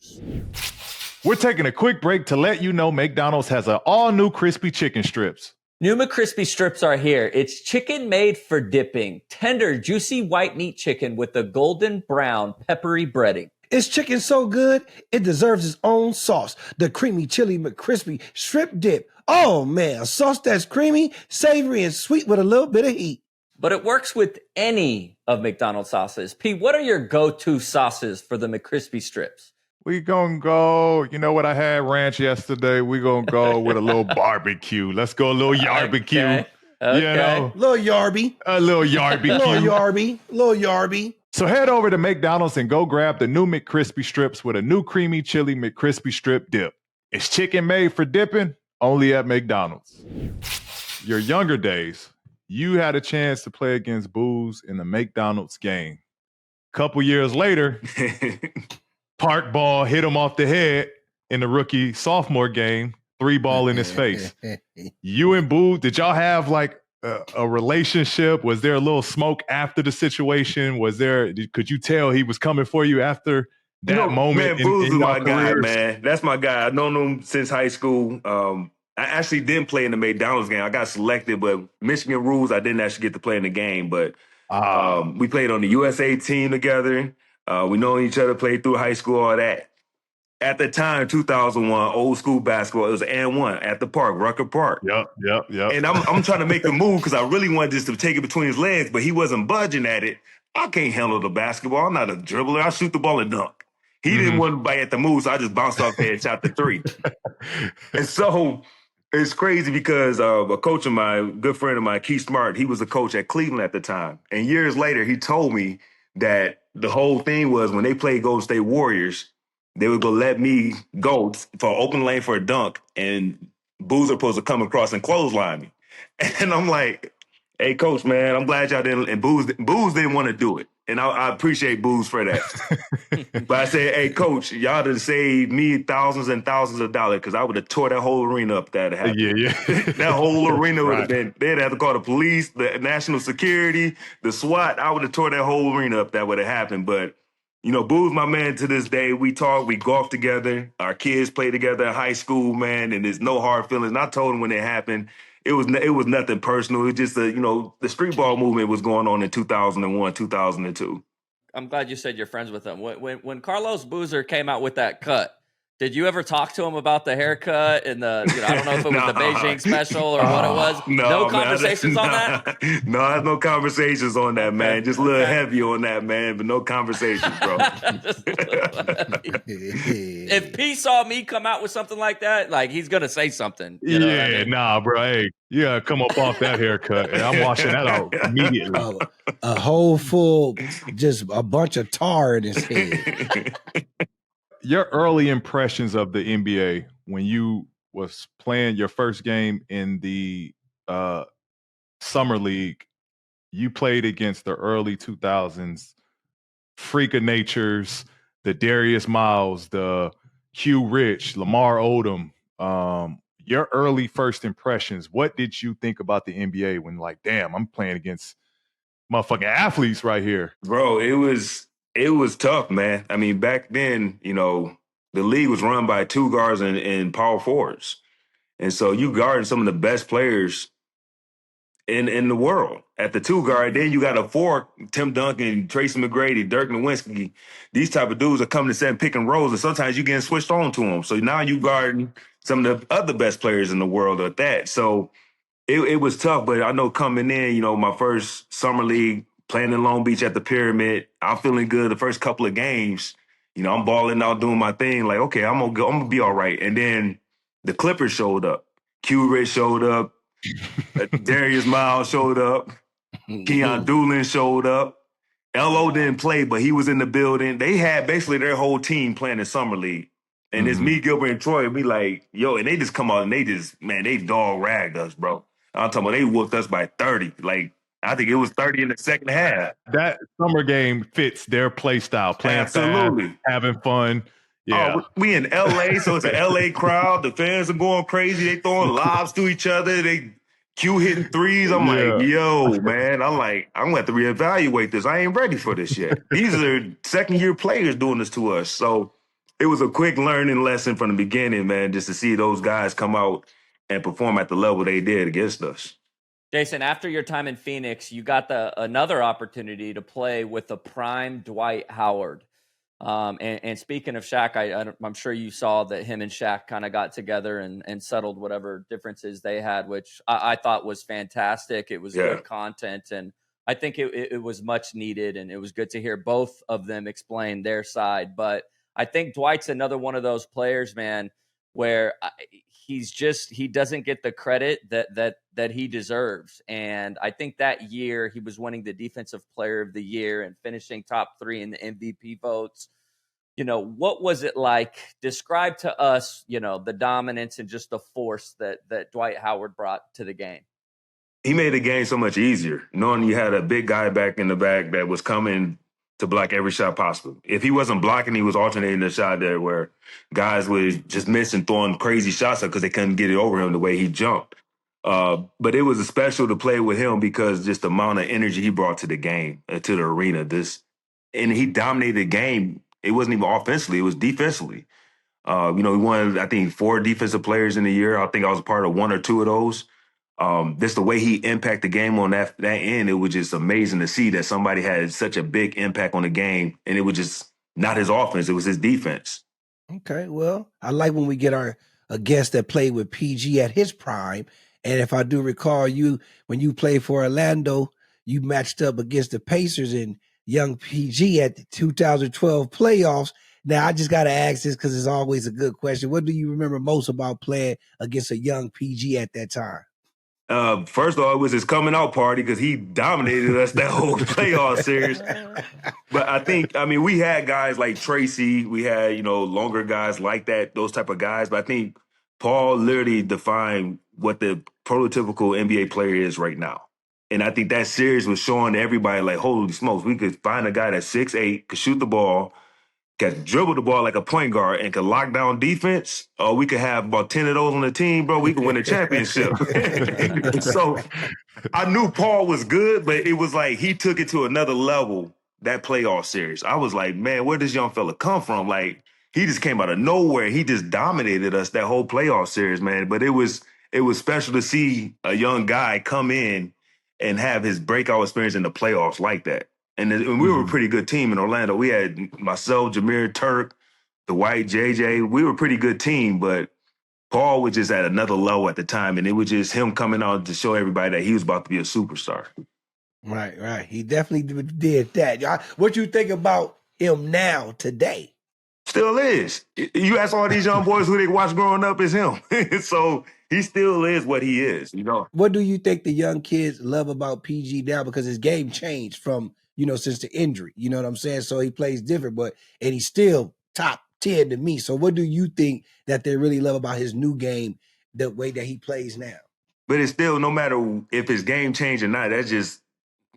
We're taking a quick break to let you know McDonald's has an all-new crispy chicken strips.
New McCrispy strips are here. It's chicken made for dipping. Tender, juicy white meat chicken with a golden brown peppery breading.
It's chicken so good, it deserves its own sauce. The creamy chili McCrispy strip dip. Oh man, a sauce that's creamy, savory, and sweet with a little bit of heat.
But it works with any of McDonald's sauces. Pete, what are your go-to sauces for the McCrispy strips?
We gonna go, you know what, I had ranch yesterday. We gonna go with a little barbecue. Let's go a little yarbecue.
Okay.
You know,
Little Yarby.
a little yarbecue.
Little Yarby.
So head over to McDonald's and go grab the new McCrispy strips with a new creamy chili McCrispy strip dip. It's chicken made for dipping, only at McDonald's. Your younger days, you had a chance to play against Booz in the McDonald's game. Couple years later, Park Ball hit him off the head in the rookie sophomore game, 3-ball in his face. You and Booz, did y'all have like a relationship? Was there a little smoke after the situation? Could you tell he was coming for you after that moment?
Man, Booz is my guy,
careers?
man. That's my guy. I've known him since high school. I actually didn't play in the McDonald's game. I got selected, but Michigan rules, I didn't actually get to play in the game. But we played on the USA team together. We know each other, played through high school, all that. At the time, 2001, old school basketball, it was an one at the park, Rucker Park.
Yep.
And I'm trying to make the move because I really wanted just to take it between his legs, but he wasn't budging at it. I can't handle the basketball. I'm not a dribbler. I shoot the ball and dunk. He didn't want to bite at the move, so I just bounced off there and shot the 3. And so it's crazy because a coach of mine, a good friend of mine, Keith Smart, he was a coach at Cleveland at the time. And years later, he told me that the whole thing was when they played Golden State Warriors, they would go let me go for open lane for a dunk, and Boozer supposed to come across and clothesline me. And I'm like, hey, coach, man, I'm glad y'all didn't. And Booze didn't want to do it. And I appreciate Booze for that. But I said, hey, coach, y'all done saved me thousands and thousands of dollars because I would have tore that whole arena up that happened.
Yeah.
That whole arena would have
Right.
been, they'd have to call the police, the national security, the SWAT. I would have tore that whole arena up that would have happened. But, you know, Boo's my man to this day. We talk, we golf together. Our kids play together in high school, man, and there's no hard feelings. And I told him when it happened, it was nothing personal. It was just, the street ball movement was going on in 2001, 2002.
I'm glad you said you're friends with him. When Carlos Boozer came out with that cut, did you ever talk to him about the haircut and I don't know if it was the Beijing special or what it was? No conversations on that?
No, there's no conversations on that, man. Just a little heavy on that, man, but no conversations, bro.
If P saw me come out with something like that, like he's gonna say something. You know what I mean?
Nah, bro. Hey, yeah, come up off that haircut, and I'm washing that out immediately.
A whole full, just a bunch of tar in his head.
Your early impressions of the NBA when you was playing your first game in the summer league, you played against the early 2000s freak of natures, the Darius Miles, the Hugh Rich, Lamar Odom. Your early first impressions, what did you think about the NBA when, like, damn, I'm playing against motherfucking athletes right here?
Bro, it was tough, man. I mean, back then, the league was run by two guards and power forwards. And so you guarding some of the best players in the world at the two guard. Then you got a four, Tim Duncan, Tracy McGrady, Dirk Nowitzki. These type of dudes are coming to set pick and rolls, and sometimes you getting switched on to them. So now you guarding some of the other best players in the world at that. So it was tough, but I know coming in, my first summer league, playing in Long Beach at the Pyramid, I'm feeling good the first couple of games. I'm balling out, doing my thing. Like, okay, I'm gonna be all right. And then the Clippers showed up. Q Rich showed up. Darius Miles showed up. Keon Doolin showed up. LO didn't play, but he was in the building. They had basically their whole team playing in summer league. And it's me, Gilbert, and Troy. We like, yo, and they just come out and they dog ragged us, bro. I'm talking about they whooped us by 30. Like, I think it was 30 in the second half.
That summer game fits their play style. Playing
Absolutely.
fast, having fun. Yeah.
Oh, we in LA, so it's an LA crowd. The fans are going crazy. They throwing lobs to each other. They Q hitting threes. I'm like, yo, man. I'm gonna have to reevaluate this. I ain't ready for this yet. These are second-year players doing this to us. So it was a quick learning lesson from the beginning, man, just to see those guys come out and perform at the level they did against us.
Jason, after your time in Phoenix, you got another opportunity to play with the prime Dwight Howard. And speaking of Shaq, I'm sure you saw that him and Shaq kind of got together and settled whatever differences they had, which I thought was fantastic. It was good content, and I think it was much needed, and it was good to hear both of them explain their side. But I think Dwight's another one of those players, man, where he doesn't get the credit that he deserves. And I think that year he was winning the Defensive Player of the Year and finishing top 3 in the MVP votes. What was it like? Describe to us, the dominance and just the force that Dwight Howard brought to the game.
He made the game so much easier, knowing you had a big guy back in the back that was coming to block every shot possible. If he wasn't blocking, he was alternating the shot there where guys were just missing, throwing crazy shots because they couldn't get it over him the way he jumped. But it was special to play with him because just the amount of energy he brought to the game, to the arena. And he dominated the game. It wasn't even offensively, it was defensively. He won, I think, 4 defensive players in the year. I think I was a part of 1 or 2 of those. Just the way he impacted the game on that end, it was just amazing to see that somebody had such a big impact on the game, and it was just not his offense, it was his defense.
Okay, well, I like when we get a guest that played with PG at his prime, and if I do recall, when you played for Orlando, you matched up against the Pacers and young PG at the 2012 playoffs. Now, I just got to ask this because it's always a good question. What do you remember most about playing against a young PG at that time?
First of all, it was his coming out party because he dominated us that whole playoff series. But I think, we had guys like Tracy. We had, longer guys like that, those type of guys. But I think Paul literally defined what the prototypical NBA player is right now. And I think that series was showing everybody, like, holy smokes, we could find a guy that's 6'8", could shoot the ball, can dribble the ball like a point guard, and can lock down defense. Or we could have about 10 of those on the team, bro. We could win a championship. So I knew Paul was good, but it was like he took it to another level, that playoff series. I was like, man, where does young fella come from? Like, he just came out of nowhere. He just dominated us that whole playoff series, man. But it was special to see a young guy come in and have his breakout experience in the playoffs like that. And we were a pretty good team in Orlando. We had myself, Jameer, Turk, the White, JJ. We were a pretty good team, but Paul was just at another level at the time, and it was just him coming out to show everybody that he was about to be a superstar.
Right. He definitely did that. What you think about him now, today?
Still is. You ask all these young boys who they watch growing up, is him. So he still is what he is,
What do you think the young kids love about PG now? Because his game changed from, since the injury. You know what I'm saying? So he plays different, and he's still top 10 to me. So what do you think that they really love about his new game, the way that he plays now?
But it's still, no matter if his game changed or not, that's just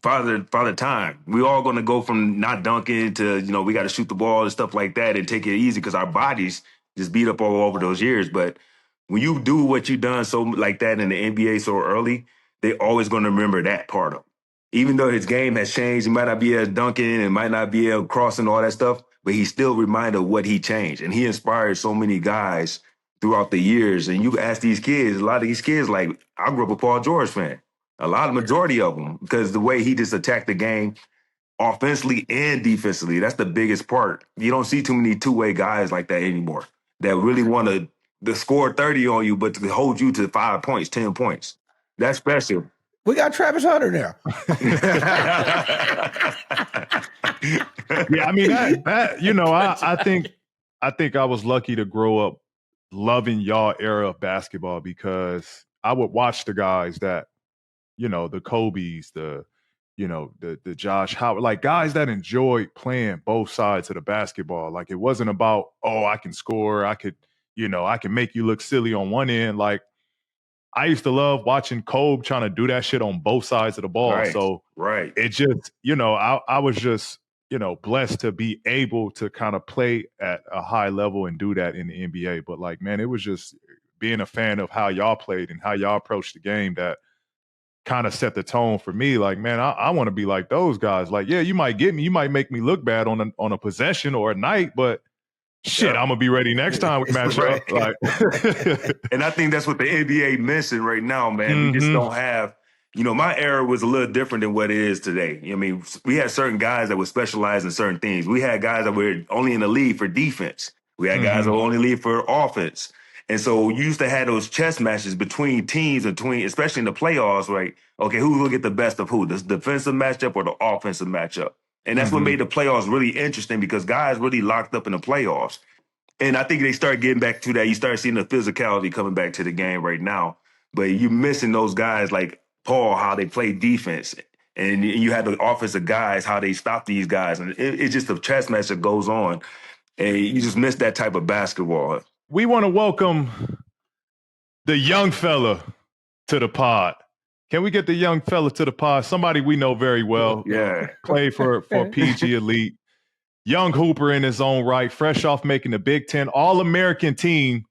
father time. We all going to go from not dunking to, we got to shoot the ball and stuff like that and take it easy because our bodies just beat up all over those years. But when you do what you done so like that in the NBA so early, they always going to remember that part of it. Even though his game has changed, he might not be as dunking and might not be as crossing all that stuff, but he still reminded of what he changed. And he inspired so many guys throughout the years. And you ask these kids, a lot of these kids, like, I grew up a Paul George fan. Majority of them, because the way he just attacked the game offensively and defensively, that's the biggest part. You don't see too many two-way guys like that anymore that really want to score 30 on you, but to hold you to 5 points, 10 points. That's special.
We got Travis Hunter now.
Yeah, I think I was lucky to grow up loving y'all era of basketball because I would watch the guys that, the Kobe's, the Josh Howard, like guys that enjoyed playing both sides of the basketball. Like it wasn't about, I can score, I could, I can make you look silly on one end. Like I used to love watching Kobe trying to do that shit on both sides of the ball.
Right,
so
right.
It just, I was just, blessed to be able to kind of play at a high level and do that in the NBA. But like, man, it was just being a fan of how y'all played and how y'all approached the game that kind of set the tone for me. Like, man, I want to be like those guys. Like, yeah, you might get me, you might make me look bad on a possession or a night, but shit, I'm gonna be ready next time we match up. Like,
and I think that's what the NBA missing right now, man. We just don't have. My era was a little different than what it is today. We had certain guys that would specialize in certain things. We had guys that were only in the league for defense. We had guys that were only in the league for offense. And so you used to have those chess matches between teams, especially in the playoffs, right? Okay, who will get the best of who? The defensive matchup or the offensive matchup? And that's what made the playoffs really interesting because guys really locked up in the playoffs. And I think they start getting back to that. You start seeing the physicality coming back to the game right now. But you're missing those guys like Paul, how they play defense. And you have the offensive guys, how they stop these guys. And it's just a chess match that goes on. And you just miss that type of basketball.
We want to welcome the young fella to the pod. Can we get the young fella to the pod? Somebody we know very well.
Yeah.
Played for PG Elite. Young hooper in his own right, fresh off making the Big Ten All-American team.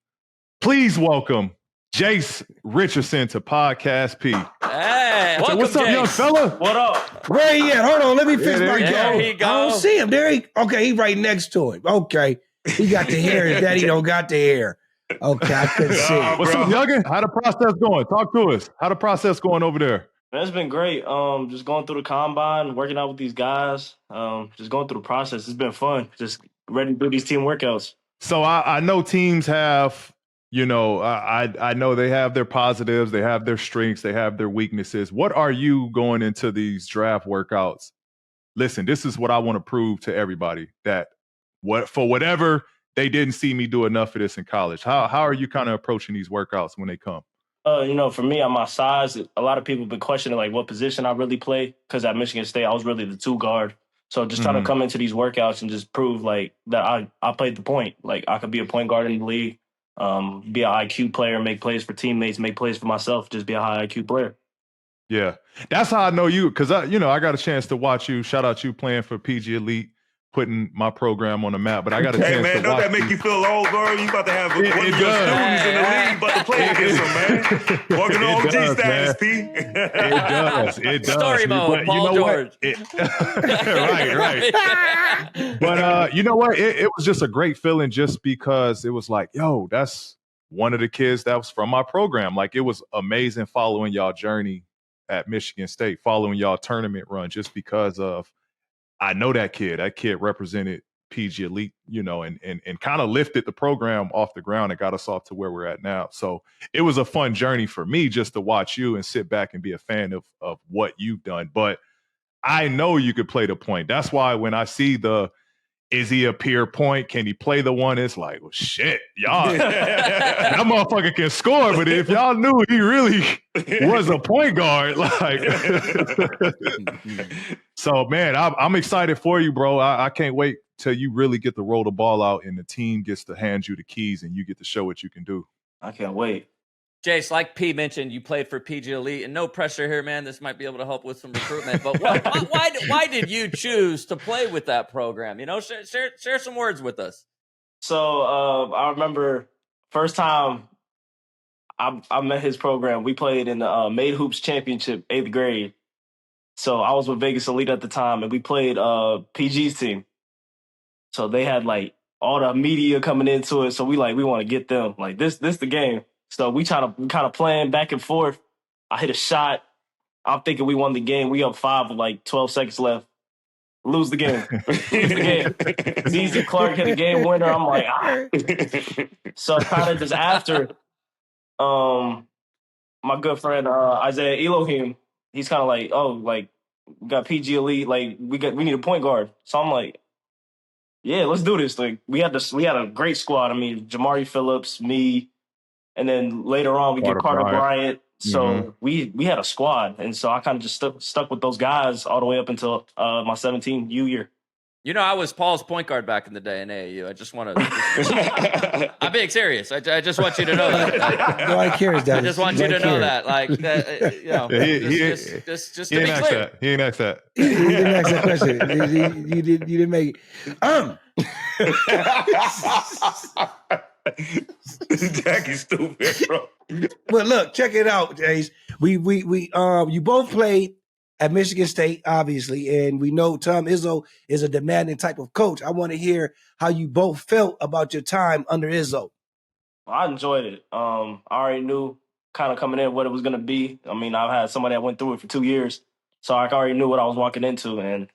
Please welcome Jace Richardson to Podcast P.
Hey, welcome,
what's up,
Jace.
young fella?
What up?
Where he at? Hold on, let me fix my
There
camera.
he go.
I don't see him. Okay, he right next to him. Okay. He got the hair. His daddy don't got the hair. Okay, I couldn't see.
What's up, youngin? How the process going? Talk to us. How the process going over there?
Man, it's been great. Just going through the combine, working out with these guys. Just going through the process. It's been fun. Just ready to do these team workouts.
So I know teams have, I know they have their positives, they have their strengths, they have their weaknesses. What are you going into these draft workouts? Listen, this is what I want to prove to everybody that for whatever they didn't see me do enough of this in college. How are you kind of approaching these workouts when they come?
For me, on my size, a lot of people have been questioning like what position I really play. Because at Michigan State, I was really the 2 guard. So just trying to come into these workouts and just prove like that I played the point. Like I could be a point guard in the league, be an IQ player, make plays for teammates, make plays for myself, just be a high IQ player.
Yeah, that's how I know you because I got a chance to watch you. Shout out you playing for PG Elite, putting my program on the map. But I got a
Hey
chance
man,
to
don't
watch
that make you feel old, bro? You about to have one of your
it
students
does.
in the league about to play against them, man. Walking on
It
OG
does,
status, P.
It does. It does.
Story mode,
But
Paul
you know
George.
right. But you know what? It was just a great feeling just because it was like, yo, that's one of the kids that was from my program. Like it was amazing following y'all journey at Michigan State, following y'all tournament run, just because of I know that kid. That kid represented PG Elite, and kind of lifted the program off the ground and got us off to where we're at now. So it was a fun journey for me just to watch you and sit back and be a fan of what you've done. But I know you could play the point. That's why when I see is he a peer point? Can he play the one? It's like, well, shit, y'all, that motherfucker can score. But if y'all knew he really was a point guard, like, so man, I'm excited for you, bro. I can't wait till you really get to roll the ball out and the team gets to hand you the keys and you get to show what you can do.
I can't wait.
Jace, like P mentioned, you played for PG Elite, and no pressure here, man. This might be able to help with some recruitment. But why did you choose to play with that program? Share some words with us.
So I remember first time I met his program. We played in the Made Hoops Championship, 8th grade. So I was with Vegas Elite at the time, and we played PG's team. So they had like all the media coming into it. So we want to get them like this the game. So we kind of playing back and forth. I hit a shot. I'm thinking we won the game. We up 5 with like 12 seconds left. Lose the game. ZZ Clark hit a game winner. I'm like, So kind of just after, my good friend Isaiah Elohim, he's kind of like, oh, like we got PG Elite, like we need a point guard. So I'm like, yeah, let's do this. Like we had a great squad. I mean, Jamari Phillips, me, and then later on we get Carter Bryant. So we had a squad, and so I kind of just stuck with those guys all the way up until my 17 U year.
I was Paul's point guard back in the day in AAU. I just want to. I'm being serious. I just want you to know that.
No, I care.
I just want you to know that. Like, just to be clear.
He ain't asked that.
He didn't ask that question. You didn't make it.
Jackie's stupid, bro.
But look, check it out, Jace. You both played at Michigan State, obviously, and we know Tom Izzo is a demanding type of coach. I want to hear how you both felt about your time under Izzo.
I enjoyed it. I already knew kind of coming in what it was going to be. I mean, I've had somebody that went through it for 2 years, so I already knew what I was walking into. And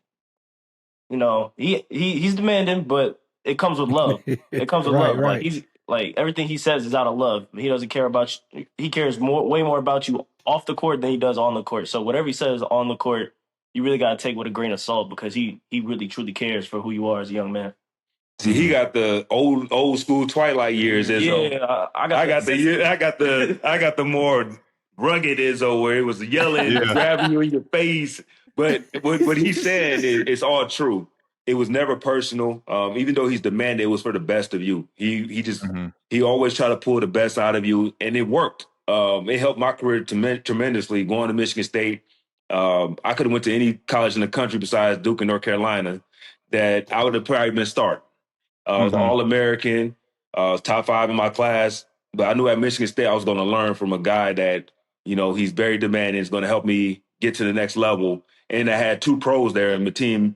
he's demanding, but it comes with love. It comes with love.
Right.
Like he's like everything he says is out of love. He doesn't care about you. He cares way more about you off the court than he does on the court. So whatever he says on the court, you really got to take with a grain of salt because he really truly cares for who you are as a young man.
See, he got the old school Twilight years. Izzo.
Yeah, I
got the more rugged Izzo where it was yelling, grabbing you in your face. But what he said it's all true. It was never personal. Even though he's demanding, it was for the best of you. He always tried to pull the best out of you, and it worked. It helped my career tremendously. Going to Michigan State, I could have went to any college in the country besides Duke and North Carolina. That I would have probably been start. I was an All-American, top 5 in my class. But I knew at Michigan State I was going to learn from a guy that he's very demanding. Is going to help me get to the next level. And I had 2 pros there, Mateen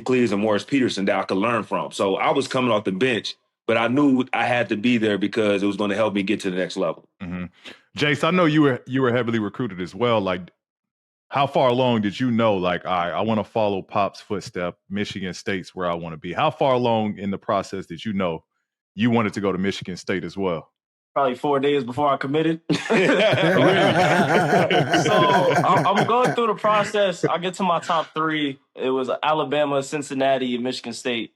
Cleaves and Morris Peterson, that I could learn from. So I was coming off the bench, but I knew I had to be there because it was going to help me get to the next level.
Mm-hmm. Jace, I know you were heavily recruited as well. Like, how far along did you know, like, all right, I want to follow Pop's footstep, Michigan State's where I want to be? How far along in the process did you know you wanted to go to Michigan State as well?
Probably 4 days before I committed. So I'm going through the process. I get to my top 3. It was Alabama, Cincinnati, and Michigan State.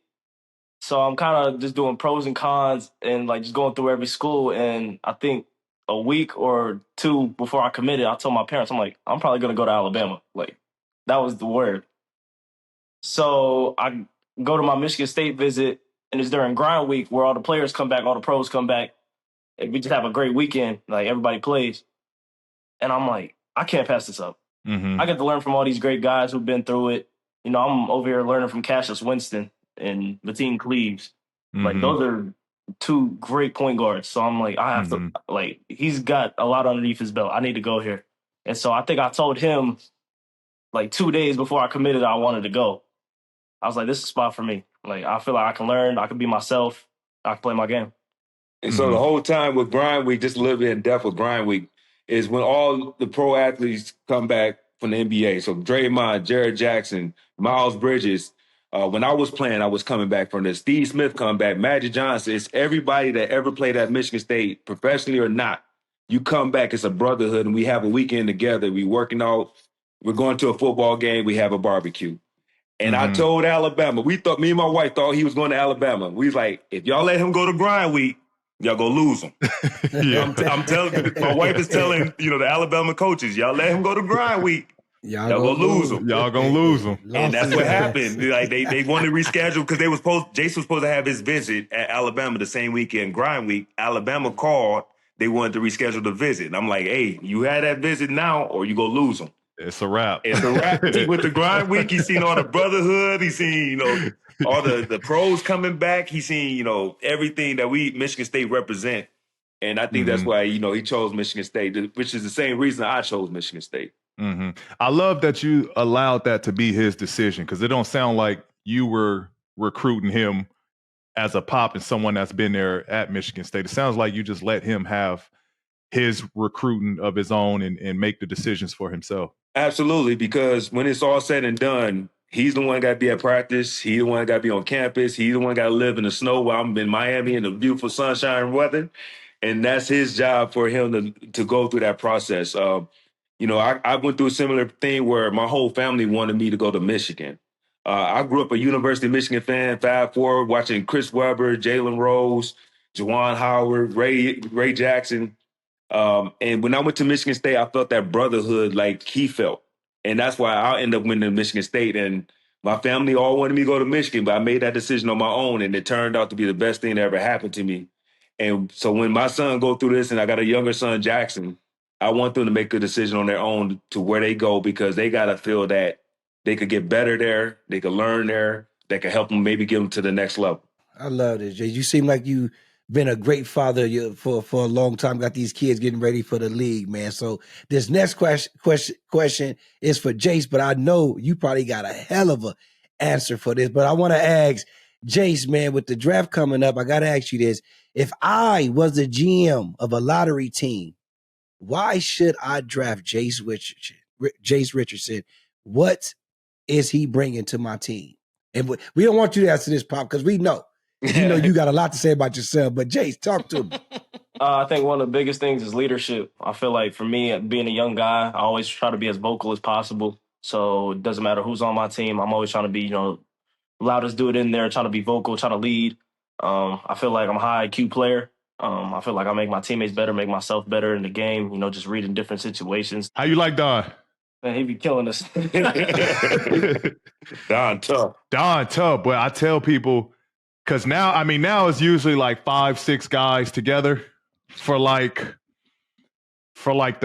So I'm kind of just doing pros and cons and like just going through every school. And I think a week or 2 before I committed, I told my parents, I'm like, I'm probably going to go to Alabama. Like, that was the word. So I go to my Michigan State visit, and it's during grind week where all the players come back, all the pros come back, and we just have a great weekend. Like everybody plays, and I'm like, I can't pass this up.
Mm-hmm.
I get to learn from all these great guys who've been through it. You know, I'm over here learning from Cassius Winston and Mateen Cleaves. Like those are two great point guards. So I'm like, I have to like he's got a lot underneath his belt. I need to go here. And so I think I told him like 2 days before I committed I wanted to go. I was like, this is a spot for me. Like I feel like I can learn, I can be myself, I can play my game.
And so the whole time with Grind Week, just a little bit in depth with Grind Week, is when all the pro athletes come back from the NBA. So Draymond, Jared Jackson, Miles Bridges. When I was playing, I was coming back from this. Steve Smith come back, Magic Johnson. It's everybody that ever played at Michigan State, professionally or not. You come back, it's a brotherhood, and we have a weekend together. We working out. We're going to a football game. We have a barbecue. And I told Alabama, me and my wife thought he was going to Alabama. We was like, if y'all let him go to Grind Week, y'all gonna lose him.
Yeah.
I'm telling, my wife is telling, the Alabama coaches, y'all let him go to Grind Week, y'all gonna lose him.
Y'all gonna lose him.
And that's what happened. Like they wanted to reschedule because Jason was supposed to have his visit at Alabama the same weekend, Grind Week. Alabama called, they wanted to reschedule the visit. And I'm like, hey, you had that visit now or you gonna lose him.
It's a wrap.
It's a wrap. With the Grind Week, he's seen all the brotherhood. He's seen, all the pros coming back. He's seen, everything that we Michigan State represent. And I think that's why, he chose Michigan State, which is the same reason I chose Michigan State.
I love that you allowed that to be his decision because it don't sound like you were recruiting him as a pop and someone that's been there at Michigan State. It sounds like you just let him have his recruiting of his own and make the decisions for himself.
Absolutely, because when it's all said and done, he's the one got to be at practice. He's the one got to be on campus. He's the one got to live in the snow while I'm in Miami in the beautiful sunshine weather. And that's his job for him to go through that process. I went through a similar thing where my whole family wanted me to go to Michigan. I grew up a University of Michigan fan, Fab Four, watching Chris Webber, Jalen Rose, Juwan Howard, Ray Jackson. And when I went to Michigan State, I felt that brotherhood like he felt. And that's why I ended up winning Michigan State. And my family all wanted me to go to Michigan, but I made that decision on my own. And it turned out to be the best thing that ever happened to me. And so when my son go through this and I got a younger son, Jackson, I want them to make a decision on their own to where they go because they got to feel that they could get better there. They could learn there. They could help them maybe get them to the next level. I
love this, Jay. You seem like you been a great father for a long time. Got these kids getting ready for the league, man. So this next question is for Jace, but I know you probably got a hell of a answer for this. But I want to ask Jace, man, with the draft coming up, I got to ask you this. If I was the GM of a lottery team, why should I draft Jace Richardson? What is he bringing to my team? And we don't want you to answer this, Pop, because we know. You got a lot to say about yourself, but Jace, talk to me.
I think one of the biggest things is leadership. I feel like for me, being a young guy, I always try to be as vocal as possible. So it doesn't matter who's on my team. I'm always trying to be, loudest dude in there, trying to be vocal, trying to lead. I feel like I'm a high IQ player. I feel like I make my teammates better, make myself better in the game, just reading different situations.
How you like Don?
Man, he be killing us.
Don tough.
But I tell people, because now it's usually like 5-6 guys together for the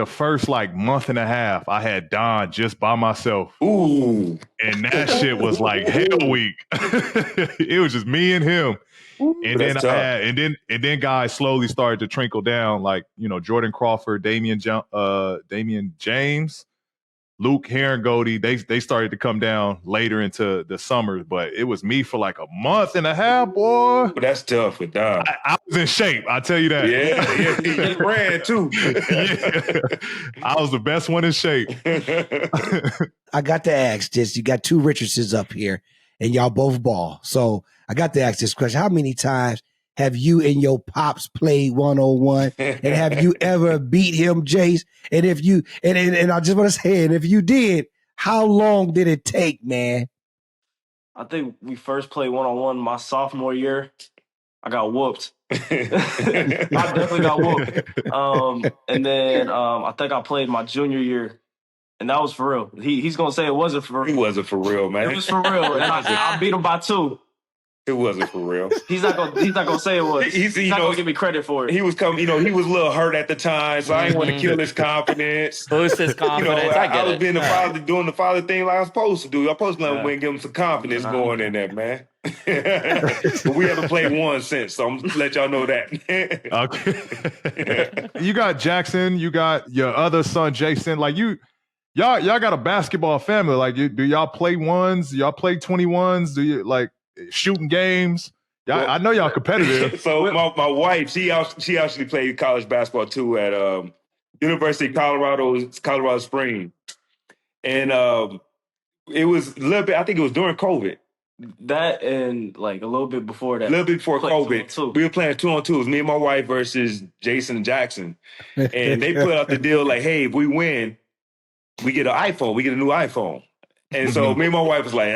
first month and a half. I had Don just by myself.
Ooh.
And that shit was like hell week. It was just me and him. Ooh, and then guys slowly started to trickle down, like, Jordan Crawford, Damian James, Luke Herringody, they started to come down later into the summer, but it was me for like a month and a half, boy.
But that's tough with Don.
I was in shape, I tell you that.
Yeah, he ran too.
Yeah. I was the best one in shape.
I got to ask this. You got two Richardsons up here, and y'all both ball. So I got to ask this question. How many times have you and your pops played 1-on-1? And have you ever beat him, Jace? And if you, and I just want to say, and if you did, how long did it take, man?
I think we first played 1-on-1 my sophomore year. I got whooped. I definitely got whooped. And then I think I played my junior year. and that was for real. He's gonna say it wasn't for
It
real.
wasn't for real, man.
It was for real, and I beat him by 2.
It wasn't for real.
He's not gonna say it was.
He's
He's not gonna give me credit for it.
He was coming, he was a little hurt at the time, so I didn't want to kill his confidence.
Boost his confidence. I get
I was
it.
being the
All
father, doing the father thing like I was supposed to do. I'm supposed to let him win, give him some confidence
Uh-huh.
going in there, man. But we haven't played one since, so I'm just let y'all know that.
Okay. You got Jackson. You got your other son, Jason. Like y'all got a basketball family. Like, do y'all play ones? Y'all play 21s? Do you like shooting games?
Well,
I know y'all competitive.
So my wife, she actually played college basketball too at University of Colorado Springs, and it was a little bit. I think it was during COVID.
That and like a little bit before that.
A little bit before
Played
COVID,
2-on-2.
we were playing 2-on-2s. Me and my wife versus Jason and Jackson, and they put out the deal like, "Hey, if we win, we get an iPhone. We get a new iPhone." And so me and my wife was like,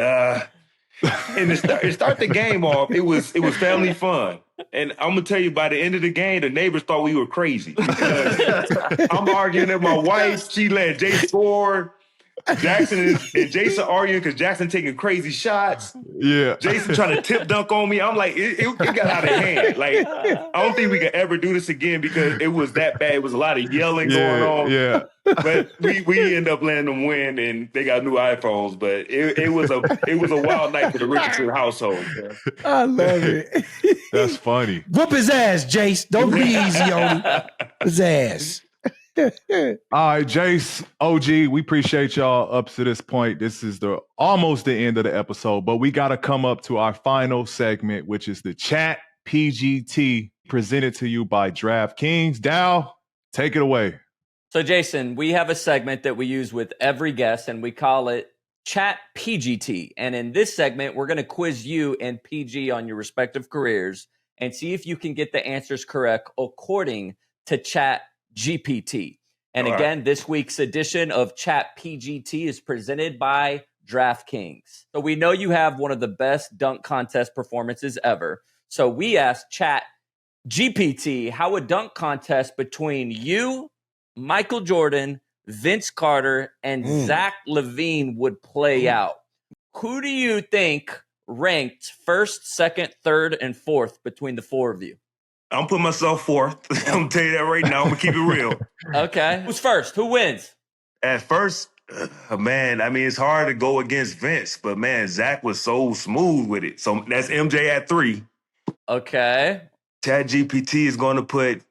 And it start the game off. It was family fun, and I'm gonna tell you, by the end of the game, the neighbors thought we were crazy. Because I'm arguing with my wife. She let Jay score. Jackson and Jason arguing because Jackson taking crazy shots.
Yeah.
Jason trying to tip dunk on me. I'm like, it got out of hand. Like, I don't think we could ever do this again because it was that bad. It was a lot of yelling going on.
Yeah.
But we end up letting them win, and they got new iPhones. But it was a wild night for the Richardson household.
I love it.
That's funny.
Whoop his ass, Jace. Don't be easy on him. His ass.
All right, Jace, OG, we appreciate y'all up to this point. This is almost the end of the episode, but we got to come up to our final segment, which is the Chat PGT, presented to you by DraftKings. Dow, take it away.
So, Jason, we have a segment that we use with every guest, and we call it Chat PGT. And in this segment, we're going to quiz you and PG on your respective careers and see if you can get the answers correct according to Chat GPT. And again, this week's edition of Chat PGT is presented by DraftKings. So we know you have one of the best dunk contest performances ever. So we asked Chat GPT how a dunk contest between you, Michael Jordan, Vince Carter, and Zach LaVine would play out. Who do you think ranked first, second, third, and fourth between the four of you?
I'm putting myself fourth. I'm gonna tell you that right now. I'm gonna keep it real.
Okay. Who's first? Who wins?
At first, man, I mean, it's hard to go against Vince, but man, Zach was so smooth with it. So that's MJ at 3.
Okay.
ChatGPT is going to put,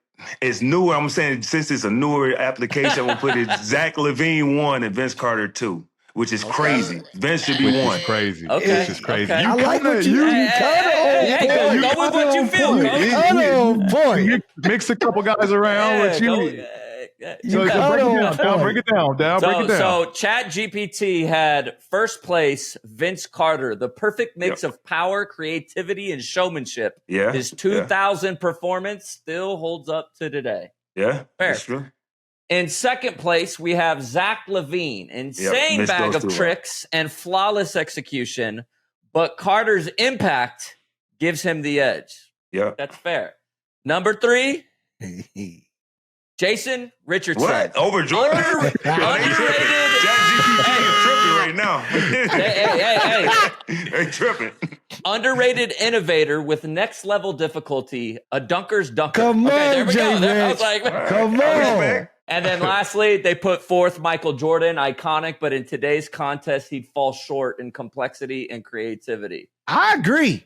it's newer. I'm saying since it's a newer application, I'm going to put it Zach LaVine 1 and Vince Carter 2, which is crazy. Vince should be 1.
Crazy.
Okay.
It's just crazy.
Okay.
You
I like
kinda-
what you
Hey, go with what you feel.
Boy.
mix a couple guys around.
Yeah,
what you
go-
need.
You
So
got
break it
on
down, Dow.
point.
Break it down, Dow. Break it down.
So Chat GPT had first place Vince Carter, the perfect mix of power, creativity, and showmanship.
Yeah.
His 2000 performance still holds up to today.
Yeah.
Fair.
That's true.
In second place, we have Zach LaVine. Insane
missed
bag
those
of
two.
tricks and flawless execution, but Carter's impact gives him the edge.
Yeah.
That's fair. Number 3, Jason Richardson.
What? Over Jordan?
Underrated.
ChatGPT is tripping right now.
Hey.
They tripping.
Underrated innovator with next level difficulty, a dunker's dunker.
Come
Okay,
on,
there we go.
Jay
There, I
Rich.
was like,
Come on.
and then lastly, they put forth Michael Jordan, iconic, but in today's contest, he'd fall short in complexity and creativity.
I agree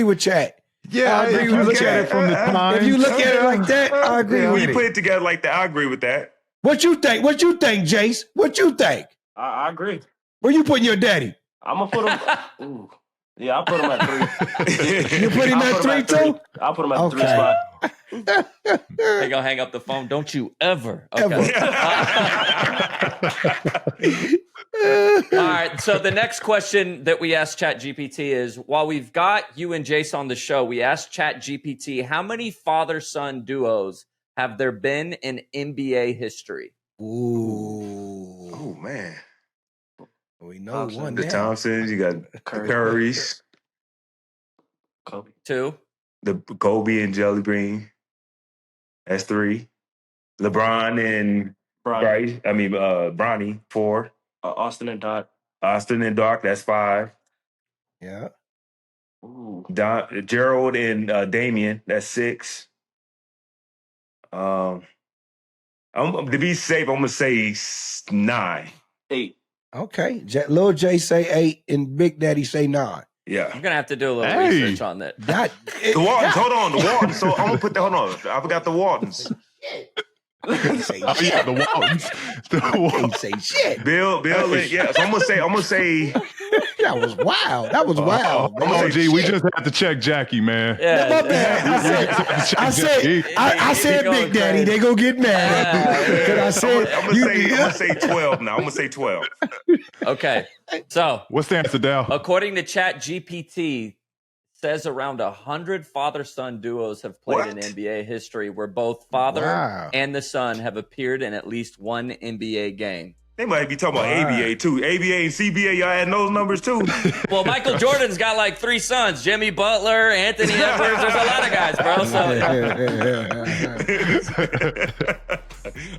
with Chat.
Yeah,
I agree
if you
with
look
you.
at it from the time.
If you look at it like that, I agree
When
with
you put
it.
it together like that, I agree with that.
What you think? What you think, Jace? What you think?
I agree.
Where you putting your daddy?
I'm gonna put him. Ooh. Yeah, I'll put him at 3.
You put him
I'll
at
put him
3
at
too?
I'll put him at the 3
Okay.
spot.
They gonna hang up the phone. Don't you ever. Okay. All right. So the next question that we asked ChatGPT is, while we've got you and Jace on the show, we asked ChatGPT, how many father-son duos have there been in NBA history?
Ooh.
Oh, man.
We know
Thompson.
one
The
now.
Thompsons, you got Curry's,
Kobe.
2.
the Kobe and Jelly Bean. That's 3. LeBron and
Brian.
Bronny, 4.
Austin and Dot.
Austin and Doc, that's 5.
Yeah.
Ooh.
Gerald and Damian, that's 6. To be safe, I'm gonna say 9.
8.
Okay. Lil J say 8 and Big Daddy say 9.
Yeah.
I'm gonna have to do a little
Hey.
research on that.
That,
The Waltons, hold on, the Waltons. So I'm gonna put that. Hold on, I forgot the Waltons.
He say
Oh,
shit.
yeah, the Waltons. The
He
Waltons.
say shit.
Bill, yeah. So I'm gonna say.
That was wild. That was wild.
Oh,
man.
OG, we just had to check Jackie, man.
Yeah,
My bad. I said
going
Big Daddy.
crazy.
They gonna get mad. Because I
I'm
said
gonna say 12 now. I'm gonna say 12.
Okay, so
What's the answer, Dal?
according to ChatGPT, says around 100 father-son duos have played in
What?
NBA history, where both father
Wow.
and the son have appeared in at least one NBA game.
They might be talking about
Wow.
ABA too. ABA and CBA, y'all adding those numbers too.
Well, Michael Jordan's got like 3 sons: Jimmy Butler, Anthony Edwards. There's a lot of guys, bro. So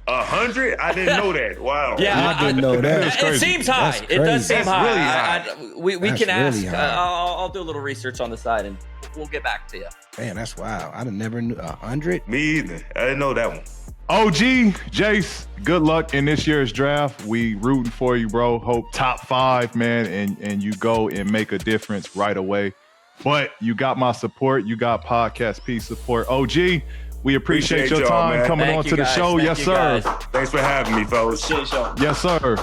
100? I didn't know that. Wow.
yeah,
I didn't know that.
It
crazy.
seems high.
That's
It does
crazy.
seem
That's
high.
really
We
That's
can ask.
really high.
I'll do a little research on the side, and we'll get back to you.
Man, that's wild. I never knew 100.
Me either. I didn't know that one.
OG, Jace, good luck in this year's draft. We rooting for you, bro. Hope top 5, man, and you go and make a difference right away. But you got my support. You got Podcast P support. OG, we appreciate your
y'all,
time
man.
coming
Thank
on
you,
to the
guys.
show.
Thank
Yes,
you,
sir.
guys.
Thanks for having me, fellas.
Shit, y'all.
Yes, sir.